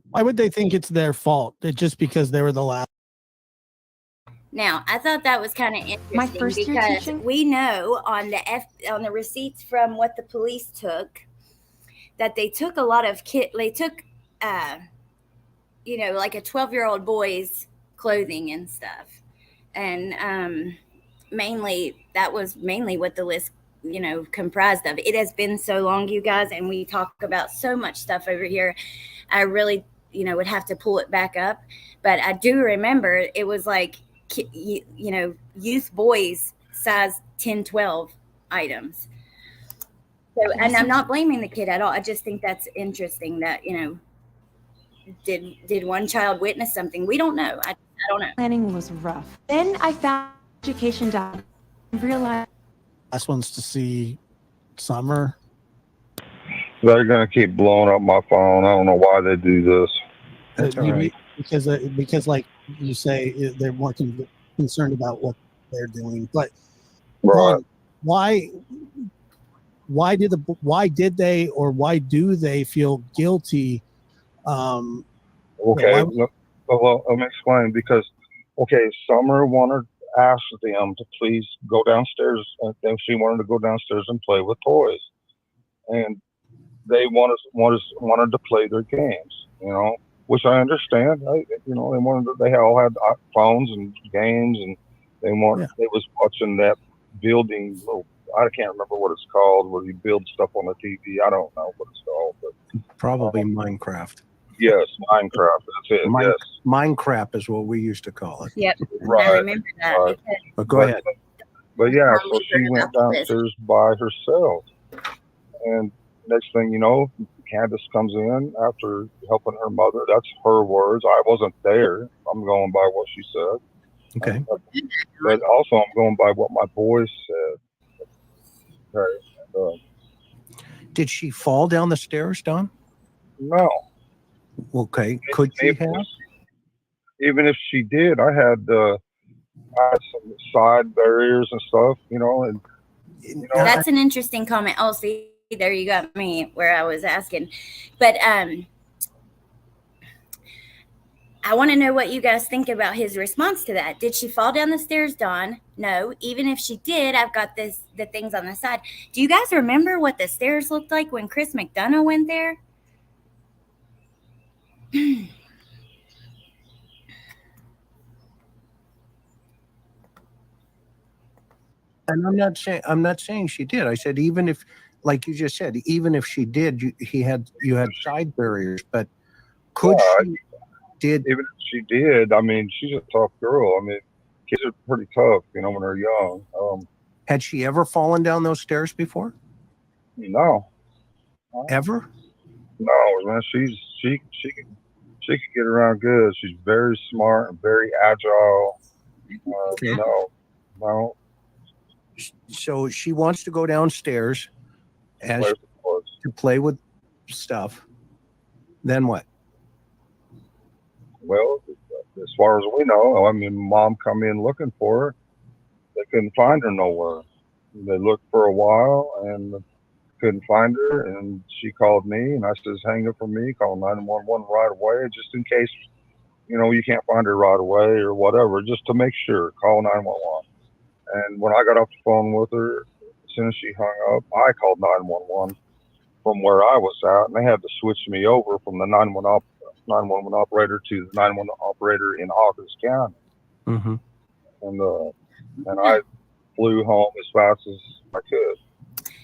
Speaker 2: Why would they think it's their fault? Just because they were the last?
Speaker 1: Now, I thought that was kind of interesting because we know on the receipts from what the police took that they took a lot of they took like a 12-year-old boy's clothing and stuff, and that was mainly what the list comprised of. It has been so long, you guys, and we talk about so much stuff over here. I really would have to pull it back up, but I do remember it was like youth boys size 10-12 items. So, and I'm not blaming the kid at all. I just think that's interesting that did one child witness something? We don't know. I don't know.
Speaker 9: Planning was rough. Then I found education job and realized
Speaker 2: Last ones to see Summer.
Speaker 3: They're gonna keep blowing up my phone. I don't know why they do this.
Speaker 5: That's all right.
Speaker 2: Because like you say, they're more concerned about what they're doing. But
Speaker 3: Right.
Speaker 2: why do they feel guilty?
Speaker 3: Okay, well, let me explain. Because, Summer asked them to please go downstairs, and then she wanted to go downstairs and play with toys. And they wanted to play their games, which I understand. They all had phones and games, and they was watching that building. I can't remember what it's called, where you build stuff on the TV. I don't know what it's called, but
Speaker 5: Probably Minecraft.
Speaker 3: yes, Minecraft. That's it. Yes,
Speaker 5: Minecraft is what we used to call it.
Speaker 1: Yep.
Speaker 3: right.
Speaker 1: I remember that.
Speaker 3: Right.
Speaker 5: But go ahead.
Speaker 3: But yeah,
Speaker 1: Mom
Speaker 3: so
Speaker 1: was
Speaker 3: she
Speaker 1: heard
Speaker 3: went
Speaker 1: about this.
Speaker 3: downstairs by herself, and next thing you know, Candace comes in after helping her mother. That's her words. I wasn't there. I'm going by what she said.
Speaker 5: Okay.
Speaker 3: But also, I'm going by what my boys said. Okay. And,
Speaker 5: Did she fall down the stairs, Don?
Speaker 3: no.
Speaker 5: Okay. Could she have?
Speaker 3: Even if she did, I had some side barriers and stuff, and
Speaker 1: That's an interesting comment. Oh, see, there you got me where I was asking. But I want to know what you guys think about his response to that. Did she fall down the stairs, Dawn? No. Even if she did, I've got the things on the side. Do you guys remember what the stairs looked like when Chris McDonough went there?
Speaker 5: And I'm not saying she did. I said even if, like you just said, even if she did, you had side barriers. But could she did?
Speaker 3: Even if she did, I mean, she's a tough girl. I mean, kids are pretty tough, when they're young.
Speaker 5: Had she ever fallen down those stairs before?
Speaker 3: No,
Speaker 5: Ever?
Speaker 3: no, man. She could get around good. She's very smart and very agile.
Speaker 5: Okay.
Speaker 3: No.
Speaker 5: So she wants to go downstairs as
Speaker 3: Play with the boys.
Speaker 5: to play with stuff. Then what?
Speaker 3: Well, as far as we know, I mean, Mom come in looking for her. They couldn't find her nowhere. They looked for a while and couldn't find her. And she called me, and I says, hang up for me, call 911 right away, just in case, you can't find her right away or whatever, just to make sure, call 911. And when I got off the phone with her, as soon as she hung up, I called 911 from where I was at, and they had to switch me over from the 911 operator to the 911 operator in Hawkins County.
Speaker 5: Mm-hmm.
Speaker 3: And I flew home as fast as I could.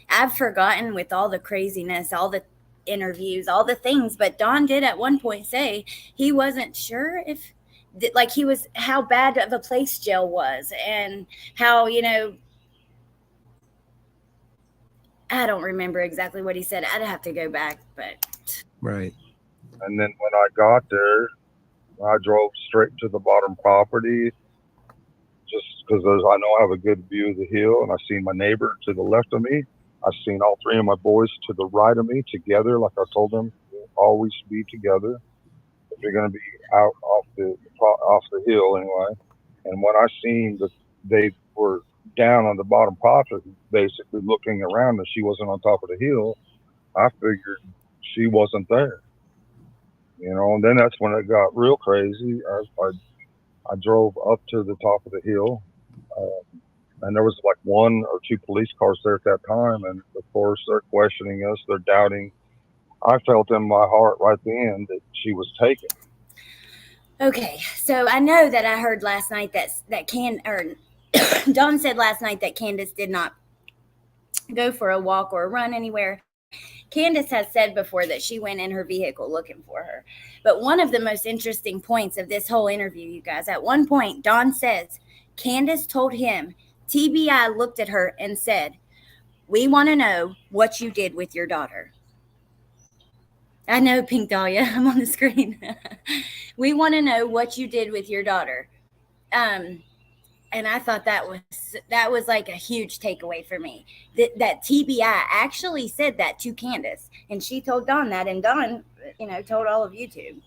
Speaker 1: I've forgotten with all the craziness, all the interviews, all the things, but Don did at one point say he wasn't sure if, like, he was, how bad of a place jail was, and how, I don't remember exactly what he said. I'd have to go back, but.
Speaker 5: Right.
Speaker 3: And then when I got there, I drove straight to the bottom property, just because I know I have a good view of the hill, and I seen my neighbor to the left of me. I seen all three of my boys to the right of me together, like I told them, always be together. If you're going to be out off the hill anyway. And when I seen that they were down on the bottom property, basically looking around, and she wasn't on top of the hill, I figured she wasn't there. And then that's when it got real crazy. I drove up to the top of the hill, and there was like 1 or 2 police cars there at that time. And of course, they're questioning us. They're doubting. I felt in my heart right then that she was taken.
Speaker 1: Okay, so I know that I heard last night that Dawn said last night that Candace did not go for a walk or a run anywhere. Candace has said before that she went in her vehicle looking for her. But one of the most interesting points of this whole interview, you guys, at one point, Dawn says, Candace told him, TBI looked at her and said, we want to know what you did with your daughter. I know, Pink Dahlia, I'm on the screen. We want to know what you did with your daughter. And I thought that was like a huge takeaway for me. That TBI actually said that to Candace, and she told Dawn that, and Dawn, told all of YouTube.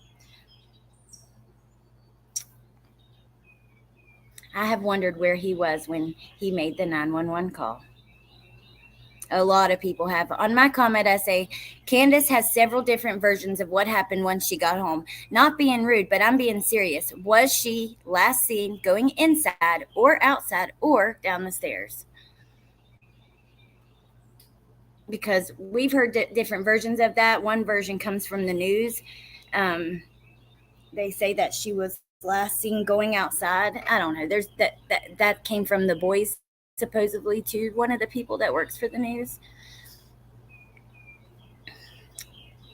Speaker 1: I have wondered where he was when he made the 911 call. A lot of people have. On my comment, I say, Candace has several different versions of what happened once she got home. Not being rude, but I'm being serious. Was she last seen going inside or outside or down the stairs? because we've heard different versions of that. One version comes from the news. They say that she was last seen going outside. I don't know. There's that came from the boys, supposedly, to one of the people that works for the news.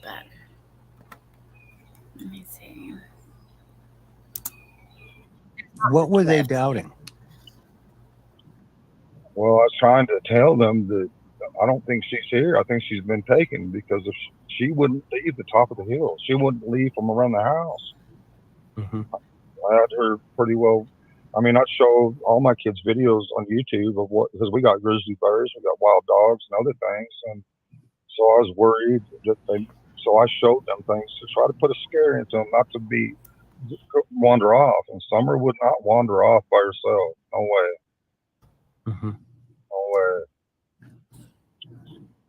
Speaker 1: But let me see.
Speaker 5: What were they doubting?
Speaker 3: Well, I was trying to tell them that I don't think she's here. I think she's been taken, because if she wouldn't leave the top of the hill, she wouldn't leave from around the house.
Speaker 5: Mm-hmm.
Speaker 3: I had her pretty well. I mean, I show all my kids videos on YouTube of what, because we got grizzly bears, we got wild dogs and other things, and so I was worried that so I showed them things to try to put a scare into them, not to wander off. And Summer would not wander off by herself. No way.
Speaker 5: Mm-hmm.
Speaker 3: No way.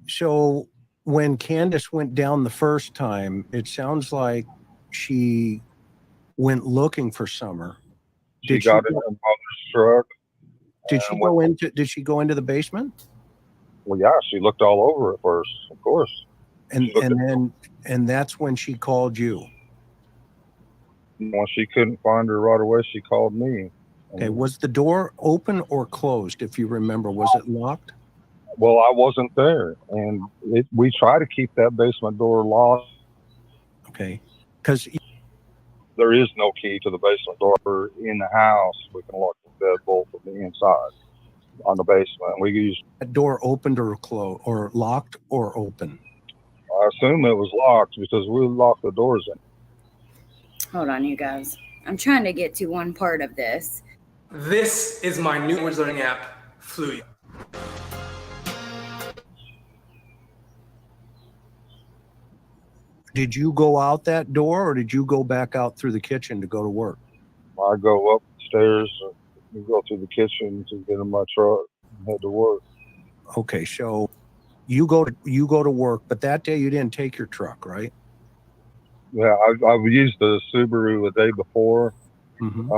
Speaker 5: So when Candace went down the first time, it sounds like she went looking for Summer.
Speaker 3: She got in her mother's truck.
Speaker 5: Did she go into the basement?
Speaker 3: Well, yeah, she looked all over it first, of course.
Speaker 5: And that's when she called you.
Speaker 3: When she couldn't find her right away, she called me.
Speaker 5: Okay, was the door open or closed, if you remember? Was it locked?
Speaker 3: Well, I wasn't there, and we try to keep that basement door locked.
Speaker 5: Okay, because
Speaker 3: there is no key to the basement door in the house. We can lock the deadbolt from the inside on the basement. We use
Speaker 5: that door opened or closed, or locked or open.
Speaker 3: I assume it was locked because we locked the doors in.
Speaker 1: Hold on, you guys. I'm trying to get to one part of this.
Speaker 10: This is my new language learning app, Fluent.
Speaker 5: Did you go out that door, or did you go back out through the kitchen to go to work?
Speaker 3: I go upstairs and go through the kitchen to get in my truck and head to work.
Speaker 5: Okay, so you go to work, but that day you didn't take your truck, right?
Speaker 3: Yeah, I used the Subaru the day before.
Speaker 5: Mm-hmm.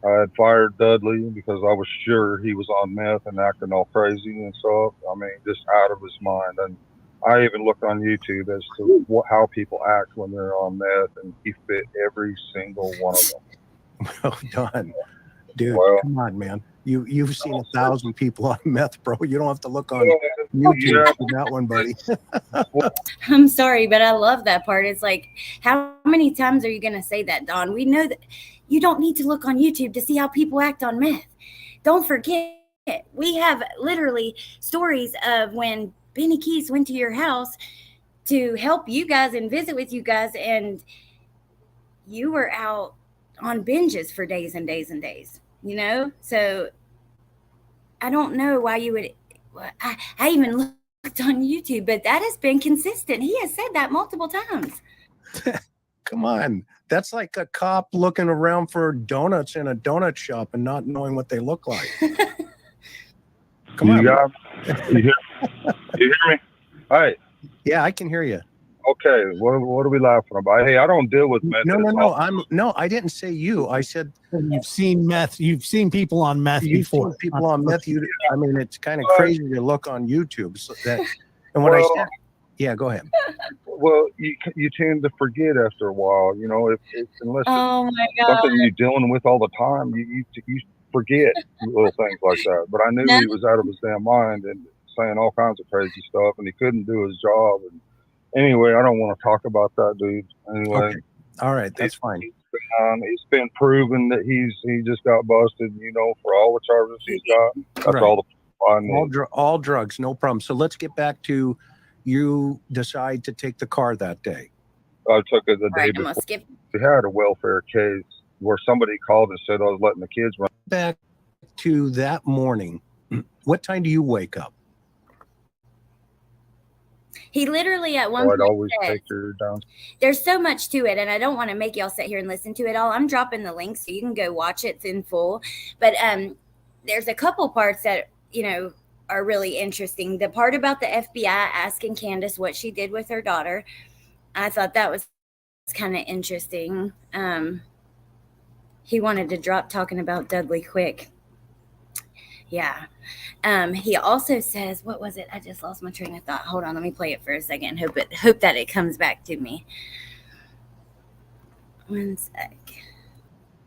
Speaker 3: I had fired Dudley because I was sure he was on meth and acting all crazy and stuff. I mean, just out of his mind. And I even looked on YouTube as to how people act when they're on meth, and he fit every single one of them.
Speaker 5: Well done, dude.
Speaker 3: Well,
Speaker 5: come on, man. You've seen 1,000 people on meth, bro. You don't have to look on YouTube for that one, buddy.
Speaker 1: I'm sorry, but I love that part. It's like, how many times are you going to say that, Don? We know that you don't need to look on YouTube to see how people act on meth. Don't forget, we have literally stories of when Benny Keys went to your house to help you guys and visit with you guys, and you were out on binges for days and days and days, you know? So I don't know why you would, I even looked on YouTube, but that has been consistent. He has said that multiple times.
Speaker 5: Come on. That's like a cop looking around for donuts in a donut shop and not knowing what they look like. Come on.
Speaker 3: You hear me? Hey.
Speaker 5: Yeah, I can hear you.
Speaker 3: Okay, what are we laughing about? Hey, I don't deal with meth.
Speaker 5: No, I didn't say you. I said
Speaker 2: you've seen meth. You've seen people on meth before.
Speaker 5: Seen people on meth. I mean, it's kind of crazy to look on YouTube. So that, and when I said, yeah, go ahead.
Speaker 3: Well, you tend to forget after a while, you know, if unless it's something you're dealing with all the time, you forget little things like that. But I knew he was out of his damn mind and saying all kinds of crazy stuff, and he couldn't do his job. And anyway, I don't want to talk about that dude. Anyway,
Speaker 5: okay. All right, that's fine.
Speaker 3: It's been proven that he just got busted, you know, for all the charges he's got. That's
Speaker 5: right.
Speaker 3: all
Speaker 5: drugs, no problem. So let's get back to you decide to take the car that day.
Speaker 3: I took it the day before. We had a welfare case where somebody called and said I was letting the kids run.
Speaker 5: Back to that morning, what time do you wake up?
Speaker 1: He literally at one point
Speaker 3: always
Speaker 1: said,
Speaker 3: take her down.
Speaker 1: There's so much to it, and I don't want to make y'all sit here and listen to it all. I'm dropping the link so you can go watch it in full. But there's a couple parts that, you know, are really interesting. The part about the FBI asking Candace what she did with her daughter, I thought that was kind of interesting. He wanted to drop talking about Dudley quick. Yeah. He also says, what was it? I just lost my train of thought. Hold on, let me play it for a second. Hope that it comes back to me. One sec.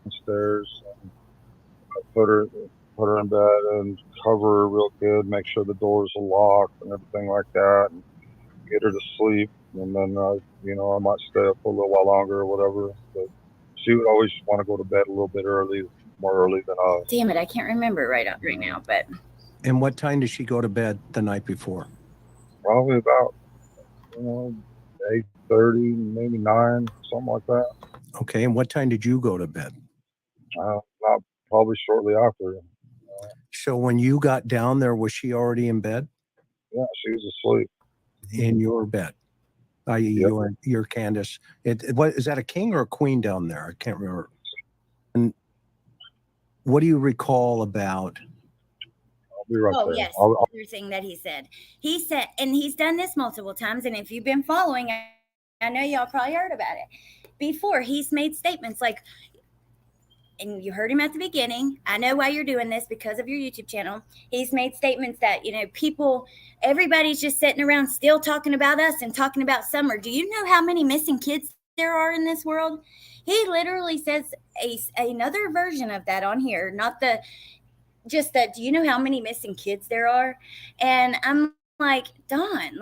Speaker 3: Upstairs, and I put her in bed and cover her real good, make sure the doors are locked and everything like that, and get her to sleep. And then, I might stay up for a little while longer or whatever. But she would always want to go to bed a little bit more early than us.
Speaker 1: Damn it, I can't remember right now, but
Speaker 5: And what time did she go to bed the night before?
Speaker 3: Probably about 8:30, maybe 9, something like that.
Speaker 5: Okay, and what time did you go to bed?
Speaker 3: Not probably shortly after.
Speaker 5: So when you got down there, was she already in bed?
Speaker 3: Yeah, she was asleep.
Speaker 5: In your bed, i.e.
Speaker 3: Yep.
Speaker 5: your Candace. What is that, a king or a queen down there? I can't remember. And what do you recall about?
Speaker 3: I'll be right there.
Speaker 1: yes, everything that he said. He said, and he's done this multiple times. And if you've been following, I know y'all probably heard about it before. He's made statements like, and you heard him at the beginning. I know why you're doing this, because of your YouTube channel. He's made statements that, everybody's just sitting around still talking about us and talking about Summer. Do you know how many missing kids there are in this world? He literally says another version of that on here, not the, just that, do you know how many missing kids there are? And I'm like, Don,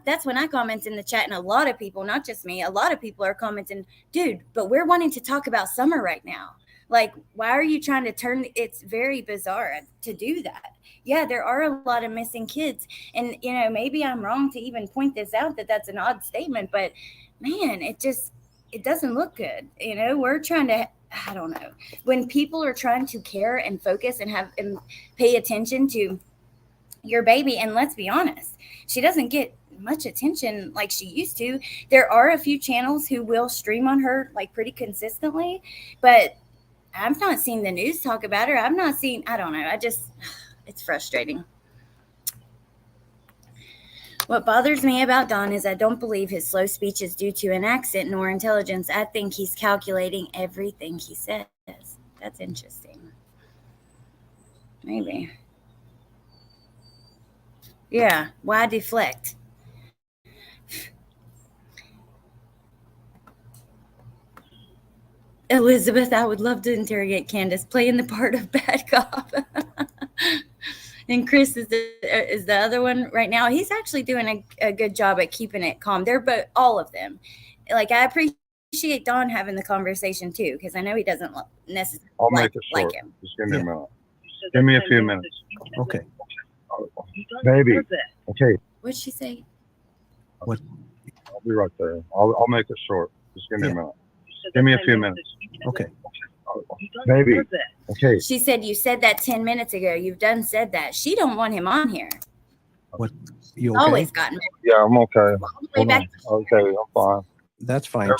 Speaker 1: that's when I comment in the chat, and a lot of people, not just me, a lot of people are commenting, dude, but we're wanting to talk about Summer right now. Like, why are you trying to turn? It's very bizarre to do that. Yeah, there are a lot of missing kids. And, maybe I'm wrong to even point this out, that that's an odd statement, but man, it doesn't look good. We're trying to, I don't know, when people are trying to care and focus and pay attention to your baby. And let's be honest, she doesn't get much attention like she used to. There are a few channels who will stream on her like pretty consistently, but I've not seen the news talk about her. I don't know. It's frustrating. What bothers me about Don is I don't believe his slow speech is due to an accent nor intelligence. I think he's calculating everything he says. That's interesting. Maybe. Yeah. Why deflect? Elizabeth, I would love to interrogate Candace, playing the part of bad cop. And Chris is the other one right now. He's actually doing a good job at keeping it calm. They're all of them. Like, I appreciate Don having the conversation too, because I know he doesn't necessarily like him.
Speaker 3: Just give me a minute. Give me a few minutes.
Speaker 5: Okay.
Speaker 3: Baby. Okay.
Speaker 1: What'd she say?
Speaker 5: What?
Speaker 3: I'll be right there. I'll make it short. Just give me a minute. Give me a few minutes.
Speaker 5: Okay.
Speaker 3: Baby. Okay.
Speaker 1: She said, you said that 10 minutes ago. You've done said that. She don't want him on here.
Speaker 5: What? You okay?
Speaker 1: Always gotten.
Speaker 3: Yeah, I'm okay.
Speaker 1: Way back.
Speaker 3: Okay, I'm fine.
Speaker 5: That's fine.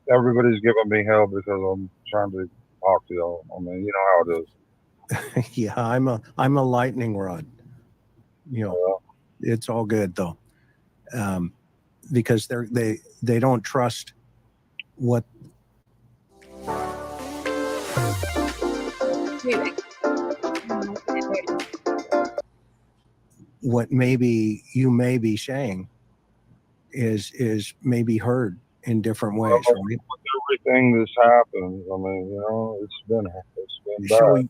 Speaker 3: Everybody's giving me hell because I'm trying to talk to y'all. I mean, you know how it is.
Speaker 5: Yeah, I'm a lightning rod. It's all good though, because they don't trust what maybe you may be saying is maybe heard in different ways.
Speaker 3: Well,
Speaker 5: right?
Speaker 3: Everything that's happened, I mean, it's been bad.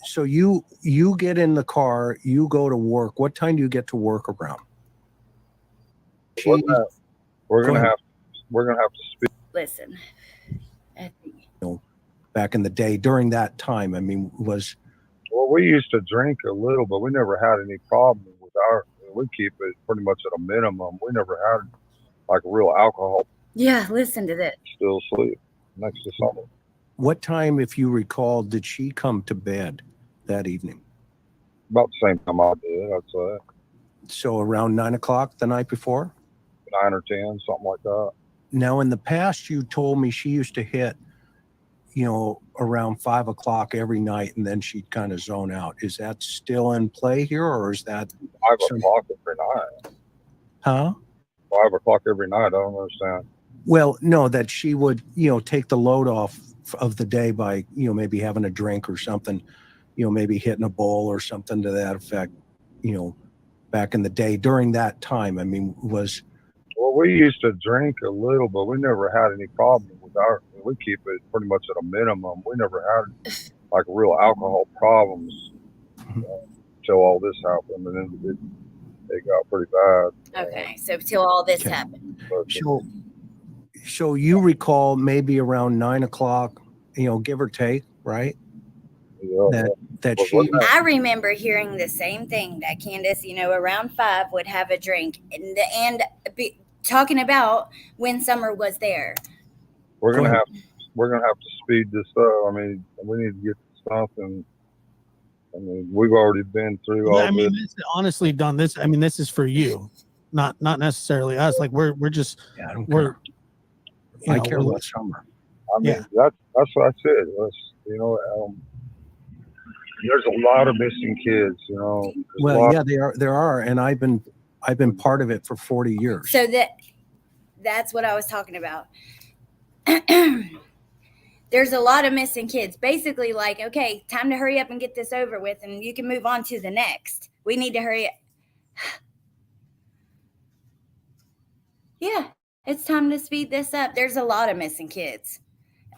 Speaker 5: So you get in the car, you go to work. What time do you get to work around?
Speaker 3: We're gonna have to speak.
Speaker 1: Listen,
Speaker 3: back in the day during that time, I mean, was... Well, we used to drink a little, but we never had any problem with we keep it pretty much at a minimum. We never had like real alcohol.
Speaker 1: Yeah, listen to this.
Speaker 3: Still asleep next to Summer.
Speaker 5: What time, if you recall, did she come to bed that evening?
Speaker 3: About the same time I did, I'd say.
Speaker 5: So around 9 o'clock the night before?
Speaker 3: 9 or 10, something like that.
Speaker 5: Now, in the past, you told me she used to hit, around 5 o'clock every night, and then she'd kind of zone out. Is that still in play here, or is that
Speaker 3: 5 o'clock every night?
Speaker 5: Huh?
Speaker 3: 5 o'clock every night. I don't understand.
Speaker 5: Well, no, that she would, take the load off of the day by, maybe having a drink or something, maybe hitting a bowl or something to that effect, back in the day during that time. I mean,
Speaker 3: Well, we used to drink a little, but we never had any problem with we keep it pretty much at a minimum. We never had like real alcohol problems until all this happened, and then it got pretty bad.
Speaker 1: Okay, so till all this happened.
Speaker 3: But,
Speaker 5: so you recall maybe around 9 o'clock, give or take, right?
Speaker 3: yeah,
Speaker 5: That
Speaker 3: Well,
Speaker 5: she,
Speaker 3: wasn't that-
Speaker 1: I remember hearing the same thing, that Candace, around 5 would have a drink and be talking about when Summer was there.
Speaker 3: we're
Speaker 5: Go
Speaker 3: gonna
Speaker 5: ahead.
Speaker 3: have to speed this up. I mean, we need to get something. I mean, we've already been through all
Speaker 2: I mean,
Speaker 3: this.
Speaker 2: honestly, Don, this is for you, not necessarily us. Like we're just
Speaker 5: yeah, I don't
Speaker 2: we're
Speaker 5: care. I care
Speaker 2: we're-
Speaker 5: about Summer.
Speaker 3: I mean,
Speaker 2: Yeah.
Speaker 3: that's what I said. There's a lot of missing kids. There's a
Speaker 5: Well,
Speaker 3: lot-
Speaker 5: yeah, there are, and I've been part of it for 40 years.
Speaker 1: So that's what I was talking about. There's a lot of missing kids. Basically, like, okay, time to hurry up and get this over with, and you can move on to the next. We need to hurry up. Yeah, it's time to speed this up. There's a lot of missing kids.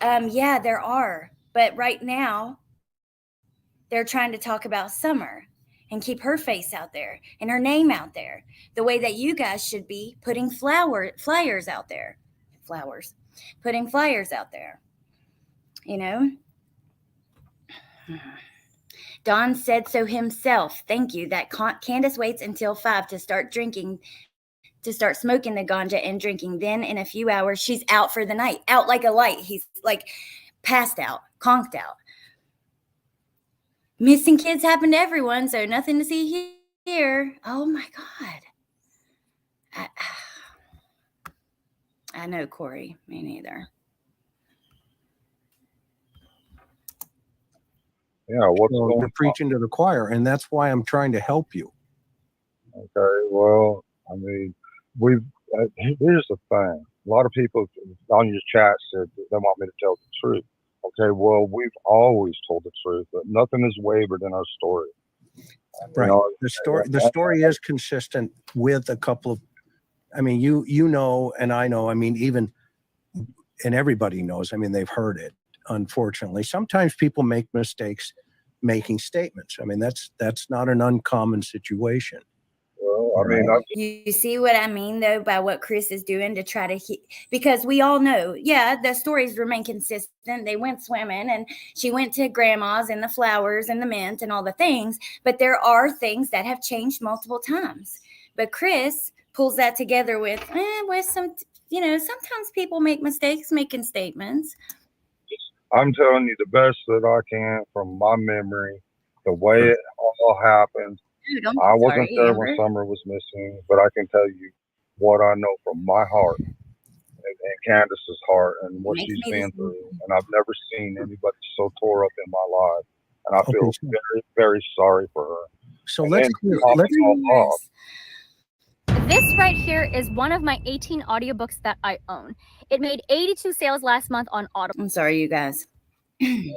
Speaker 1: Yeah, there are. But right now, they're trying to talk about Summer and keep her face out there and her name out there, the way that you guys should be putting flyers out there. Putting flyers out there. Don said so himself. Thank you. That Candace waits until 5 to start smoking the ganja and drinking. Then in a few hours, she's out for the night, out like a light. He's like passed out, conked out. Missing kids happen to everyone, so nothing to see here. Oh my God. I know, Corey. Me neither.
Speaker 3: Yeah, what's
Speaker 5: So
Speaker 3: going
Speaker 5: you're preaching to the choir, and that's why I'm trying to help you.
Speaker 3: Okay, well, I mean, here's the thing. A lot of people on your chat said they want me to tell the truth. Okay, well, we've always told the truth, but nothing has wavered in our story.
Speaker 5: Right. The story is consistent with a couple of, I mean, you know, and I know, I mean, even, and everybody knows, I mean, they've heard it, unfortunately. Sometimes people make mistakes making statements. I mean, that's not an uncommon situation.
Speaker 3: Well, I mean,
Speaker 1: You see what I mean, though, by what Chris is doing to try to because we all know, yeah, the stories remain consistent. They went swimming and she went to grandma's and the flowers and the mint and all the things. But there are things that have changed multiple times. But Chris pulls that together with some, sometimes people make mistakes making statements.
Speaker 3: I'm telling you the best that I can from my memory, the way it all happened.
Speaker 1: Dude, don't be
Speaker 3: I wasn't
Speaker 1: sorry,
Speaker 3: there
Speaker 1: Amber.
Speaker 3: when Summer was missing, but I can tell you what I know from my heart and Candace's heart and what
Speaker 1: Makes
Speaker 3: she's
Speaker 1: me
Speaker 3: been
Speaker 1: just-
Speaker 3: through. And I've never seen anybody so tore up in my life. And I feel
Speaker 5: Okay, so-
Speaker 3: very, very sorry for her.
Speaker 5: So
Speaker 3: And
Speaker 5: let's
Speaker 3: then topping all off,
Speaker 11: This right here is one of my 18 audiobooks that I own. It made 82 sales last month on Audible.
Speaker 1: I'm sorry, you guys.
Speaker 5: Can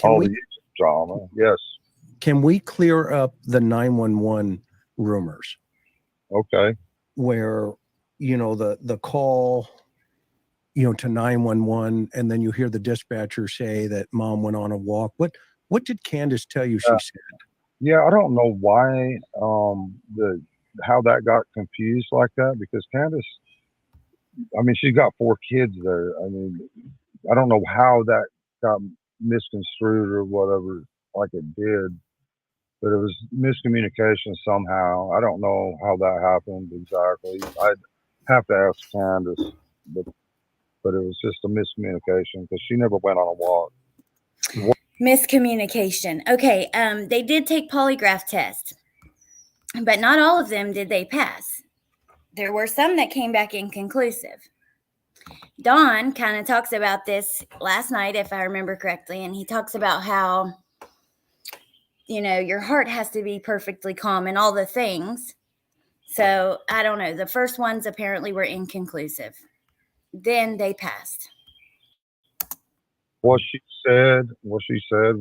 Speaker 3: all
Speaker 5: we-
Speaker 3: the YouTube drama. Yes.
Speaker 5: Can we clear up the 911 rumors
Speaker 3: Okay.
Speaker 5: where, the call, to 911, and then you hear the dispatcher say that mom went on a walk? What did Candace tell you she said?
Speaker 3: Yeah, I don't know why how that got confused like that, because Candace, I mean, she's got 4 kids there. I mean, I don't know how that got misconstrued or whatever, like it did, but it was miscommunication somehow. I don't know how that happened exactly. I'd have to ask Candace, but it was just a miscommunication because she never went on a walk.
Speaker 1: Miscommunication. Okay, they did take polygraph tests, but not all of them did they pass. There were some that came back inconclusive. Don kind of talks about this last night, if I remember correctly, and he talks about how, your heart has to be perfectly calm and all the things. So I don't know. The first ones apparently were inconclusive. Then they passed.
Speaker 3: what she said was she said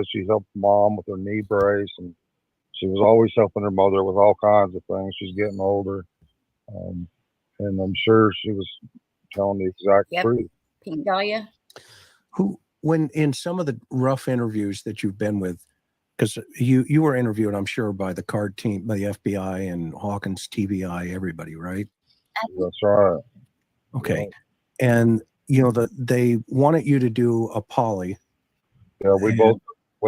Speaker 3: she helped mom with her knee brace, and she was always helping her mother with all kinds of things. She's getting older, and I'm sure she was telling the exact truth.
Speaker 1: Pink Dahlia.
Speaker 5: When in some of the rough interviews that you've been with, because you were interviewed, I'm sure, by the CARD team, by the FBI and Hawkins, TBI, everybody, right?
Speaker 3: That's right.
Speaker 5: Okay. And they wanted you to do a poly.
Speaker 3: Yeah, we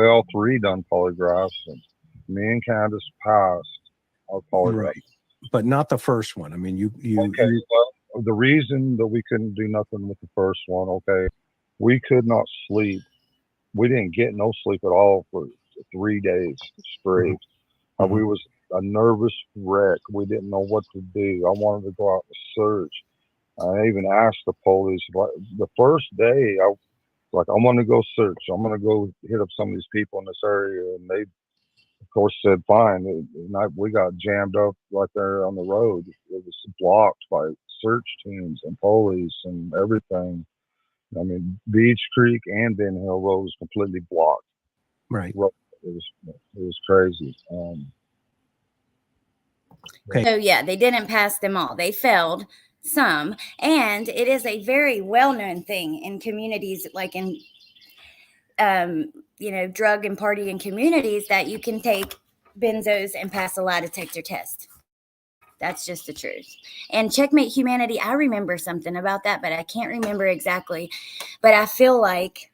Speaker 3: all three done polygraphs, and me and Candace passed our polygraph.
Speaker 5: Right. But not the first one. I mean,
Speaker 3: well, the reason that we couldn't do nothing with the first one, we could not sleep. We didn't get no sleep at all for 3 days straight.
Speaker 5: Mm-hmm.
Speaker 3: We was a nervous wreck. We didn't know what to do. I wanted to go out and search. I even asked the police. The first day, I want to go search. I'm going to go hit up some of these people in this area. And they, of course, said, fine. And we got jammed up right there on the road. It was blocked by search teams and police and everything. I mean, Beach Creek and Ben Hill Road was completely blocked.
Speaker 5: Right.
Speaker 3: It was crazy.
Speaker 5: Okay.
Speaker 1: So yeah, they didn't pass them all. They failed some, and it is a very well-known thing in communities, like in drug and partying communities, that you can take benzos and pass a lie detector test. That's just the truth. And Checkmate Humanity, I remember something about that, but I can't remember exactly. But I feel like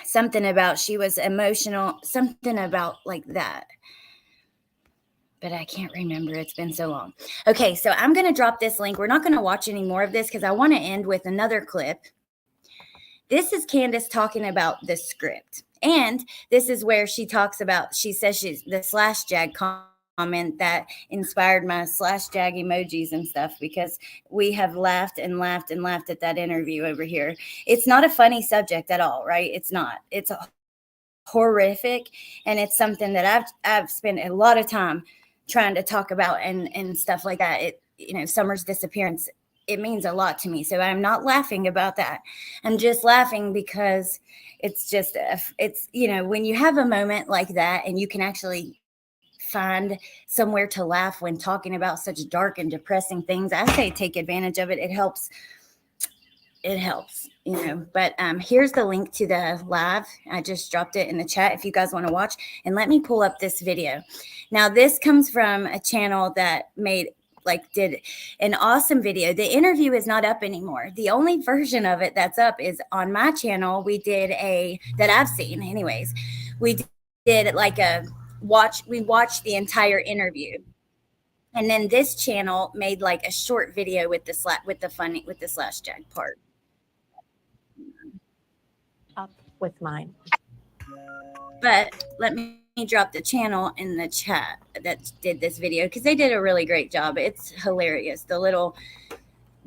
Speaker 1: something about she was emotional, something about like that. But I can't remember. It's been so long. Okay, so I'm going to drop this link. We're not going to watch any more of this because I want to end with another clip. This is Candace talking about the script. And this is where she talks about, she says she's the /jag comment that inspired my /jag emojis and stuff, because we have laughed and laughed and laughed at that interview over here. It's not a funny subject at all, right? It's not. It's horrific. And it's something that I've spent a lot of time trying to talk about and stuff like that. Summer's disappearance, it means a lot to me. So I'm not laughing about that. I'm just laughing because it's just, when you have a moment like that and you can actually find somewhere to laugh when talking about such dark and depressing things, I say take advantage of it. It helps. But here's the link to the live. I just dropped it in the chat if you guys want to watch. And let me pull up this video. Now, this comes from a channel that did an awesome video. The interview is not up anymore. The only version of it that's up is on my channel. We did that I've seen anyways. We did we watched the entire interview. And then this channel made a short video with the /jag part.
Speaker 9: Up with mine.
Speaker 1: But let me drop the channel in the chat that did this video, because they did a really great job. It's hilarious. The little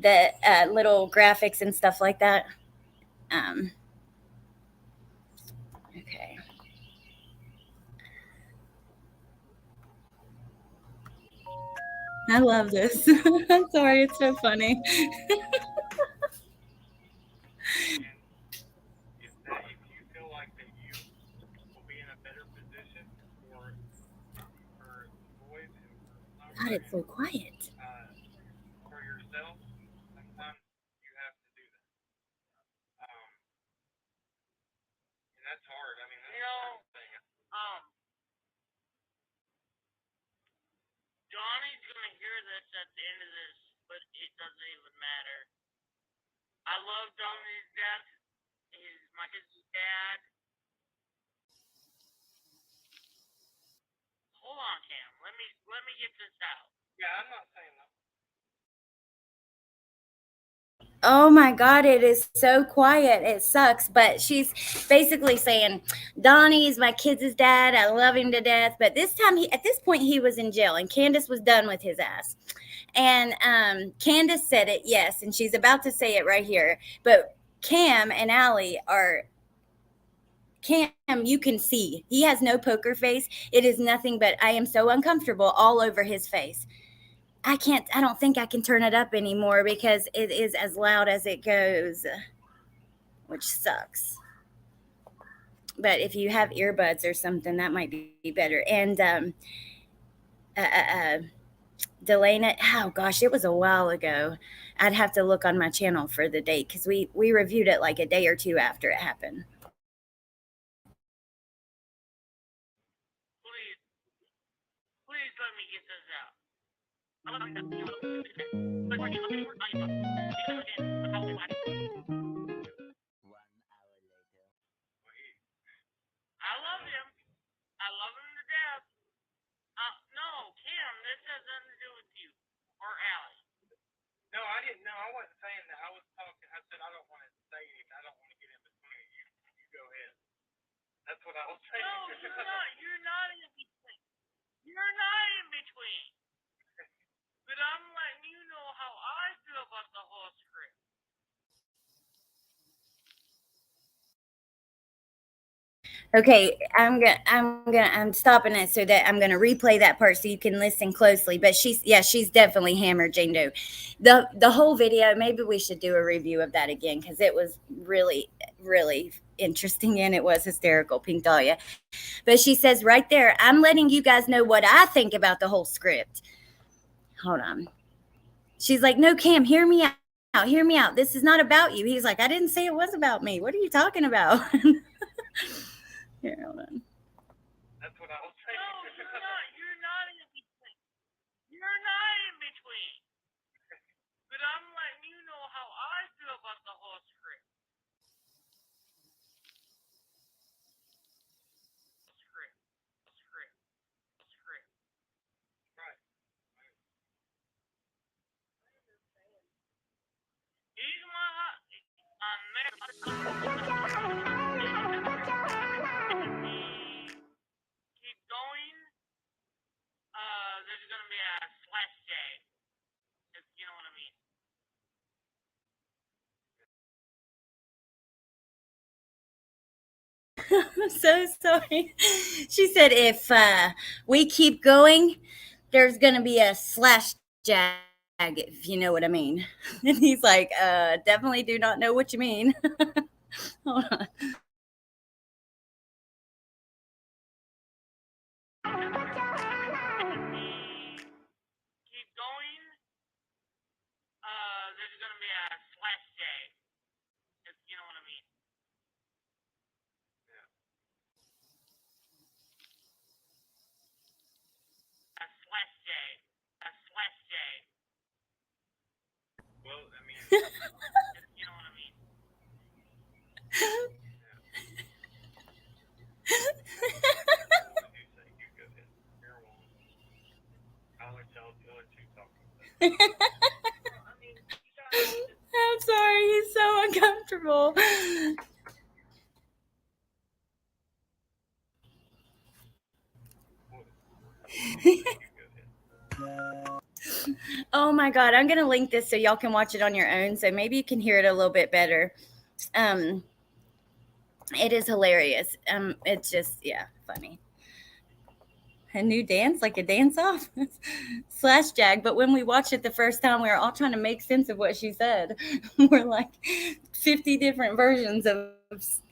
Speaker 1: graphics and stuff like that. Okay. I love this. I'm sorry, it's so funny. God, it's so quiet.
Speaker 12: For yourself, sometimes you have to do that. And that's hard. I mean,
Speaker 4: Donnie's gonna hear this at the end of this, but it doesn't even matter. I love Donnie's dad. He's my kid's dad. Hold on, Cam. Let me get this out.
Speaker 12: yeah, I'm not saying that.
Speaker 1: Oh my God, it is so quiet. It sucks. But she's basically saying, Donnie's my kid's dad. I love him to death. But this time, at this point, he was in jail and Candace was done with his ass. And Candace said it, yes. And she's about to say it right here. But Cam and Allie Cam, you can see he has no poker face. It is nothing but I am so uncomfortable all over his face. I don't think I can turn it up anymore because it is as loud as it goes. which sucks. But if you have earbuds or something, that might be better. And Delana, oh gosh, it was a while ago. I'd have to look on my channel for the date because we reviewed it like a day or two after it happened.
Speaker 4: Please let me get this out. I love him. I love him to death. No, Kim, this has nothing to do with you or Allie.
Speaker 12: No, I didn't know. I wasn't saying that. I was talking. I said I don't want to say anything. I don't want to get in between. You go ahead. That's what I was saying.
Speaker 4: No, you're not. You're not in between. You're not in between. But I'm letting you know how I feel about the whole script.
Speaker 1: Okay, I'm stopping it so that I'm gonna replay that part so you can listen closely. But she's definitely hammered Jane Doe. The whole video, maybe we should do a review of that again because it was really, really interesting and it was hysterical, Pink Dahlia. But she says right there, I'm letting you guys know what I think about the whole script. Hold on. She's like, no, Cam, hear me out. Hear me out. This is not about you. He's like, I didn't say it was about me. What are you talking about? Here, hold on.
Speaker 12: That's what I was saying.
Speaker 4: No, you're not. You're not in between. You're not in between. But I'm letting you know how I feel about the whole script.
Speaker 12: Right.
Speaker 4: He's keep going. There's gonna be a slash J. If you know what I mean.
Speaker 1: I'm so sorry. She said if we keep going, there's going to be a slash jag, if you know what I mean. And he's like, definitely do not know what you mean. Hold on.
Speaker 4: Keep going. There's gonna be a slash J. If you know what I mean. A slash J. A slash J.
Speaker 12: Well, I mean,
Speaker 4: If you know what I mean.
Speaker 12: you go ahead. You're one. I'll let you talk about that.
Speaker 1: I'm sorry. He's so uncomfortable. Oh my God. I'm going to link this so y'all can watch it on your own. So maybe you can hear it a little bit better. It is hilarious. It's just, funny. A new dance, like a dance off slash jag. But when we watched it the first time, we were all trying to make sense of what she said. We're like 50 different versions of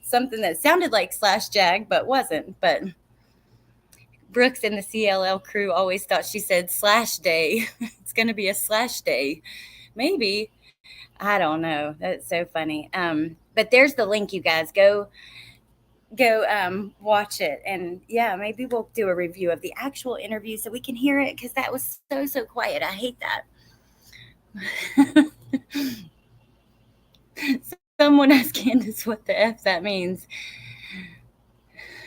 Speaker 1: something that sounded like slash jag, but wasn't. But Brooks and the CLL crew always thought she said slash day. It's going to be a slash day. Maybe. I don't know. That's so funny. But there's the link, you guys. Go watch it. And maybe we'll do a review of the actual interview so we can hear it because that was so quiet. I hate that. Someone asked Candace what the F that means.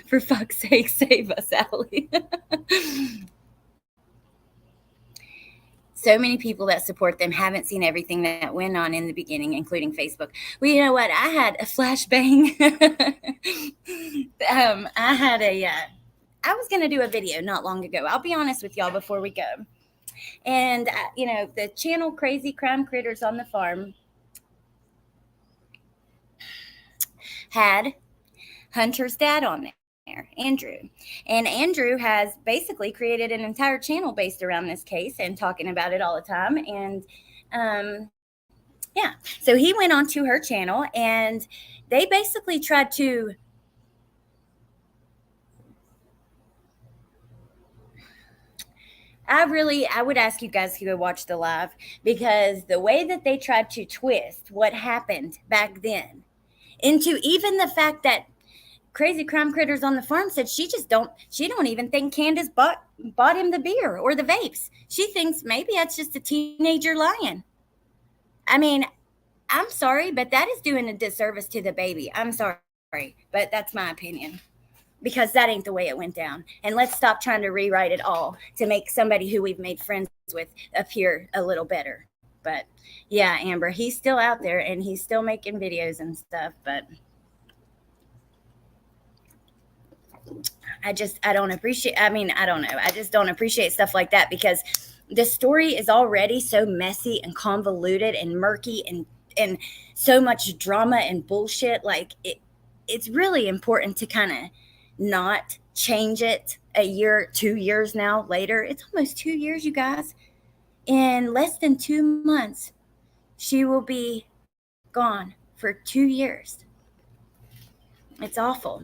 Speaker 1: For fuck's sake, save us, Allie. So many people that support them haven't seen everything that went on in the beginning, including Facebook. Well, you know what? I had a flashbang. I was going to do a video not long ago. I'll be honest with y'all before we go. And, the channel Crazy Crime Critters on the Farm had Hunter's dad on there. Andrew. And Andrew has basically created an entire channel based around this case and talking about it all the time. And Yeah. So he went onto her channel and they basically tried to I would ask you guys to go watch the live, because the way that they tried to twist what happened back then into even the fact that Crazy Crime Critters on the Farm said she don't even think Candace bought him the beer or the vapes. She thinks maybe that's just a teenager lying. I mean, I'm sorry, but that is doing a disservice to the baby. I'm sorry, but that's my opinion, because that ain't the way it went down. And let's stop trying to rewrite it all to make somebody who we've made friends with appear a little better. But yeah, Amber, he's still out there and he's still making videos and stuff, but I don't appreciate, I don't know. I just don't appreciate stuff like that, because the story is already so messy and convoluted and murky and so much drama and bullshit. Like it's really important to kind of not change it a year, 2 years now later. It's almost 2 years, you guys. In less than 2 months, she will be gone for 2 years. It's awful.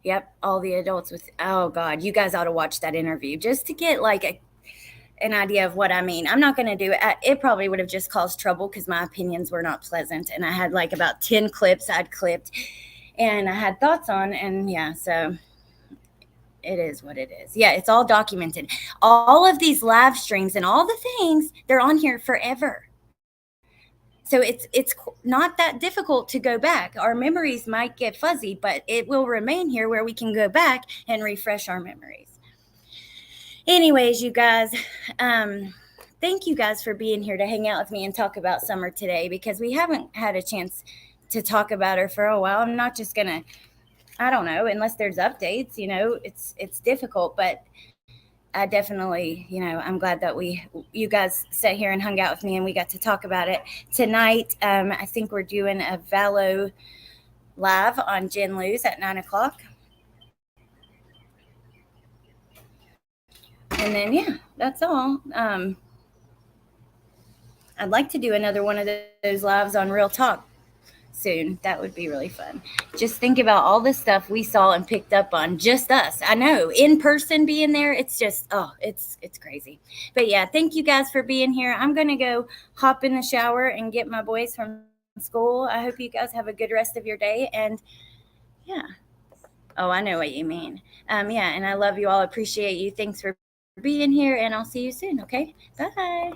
Speaker 1: Yep, all the adults with, oh God, you guys ought to watch that interview just to get like an idea of what I mean. I'm not going to do it. It probably would have just caused trouble because my opinions were not pleasant. And I had like about 10 clips I'd clipped and I had thoughts on. And yeah, so it is what it is. Yeah, it's all documented. All of these live streams and all the things, they're on here forever. So it's not that difficult to go back. Our memories might get fuzzy, but it will remain here where we can go back and refresh our memories. Anyways, you guys, thank you guys for being here to hang out with me and talk about Summer today, because we haven't had a chance to talk about her for a while. I'm not just going to, I don't know, unless there's updates, it's difficult, but I definitely, I'm glad that you guys sat here and hung out with me and we got to talk about it tonight. I think we're doing a Valo live on Jen Lou's at 9:00. And then, yeah, that's all. I'd like to do another one of those lives on Real Talk soon. That would be really fun. Just think about all the stuff we saw and picked up on, just us. I know, in person being there, it's just, it's crazy. But yeah, thank you guys for being here. I'm going to go hop in the shower and get my boys from school. I hope you guys have a good rest of your day. And yeah. Oh, I know what you mean. Yeah, and I love you all. Appreciate you. Thanks for being here, and I'll see you soon. Okay. Bye.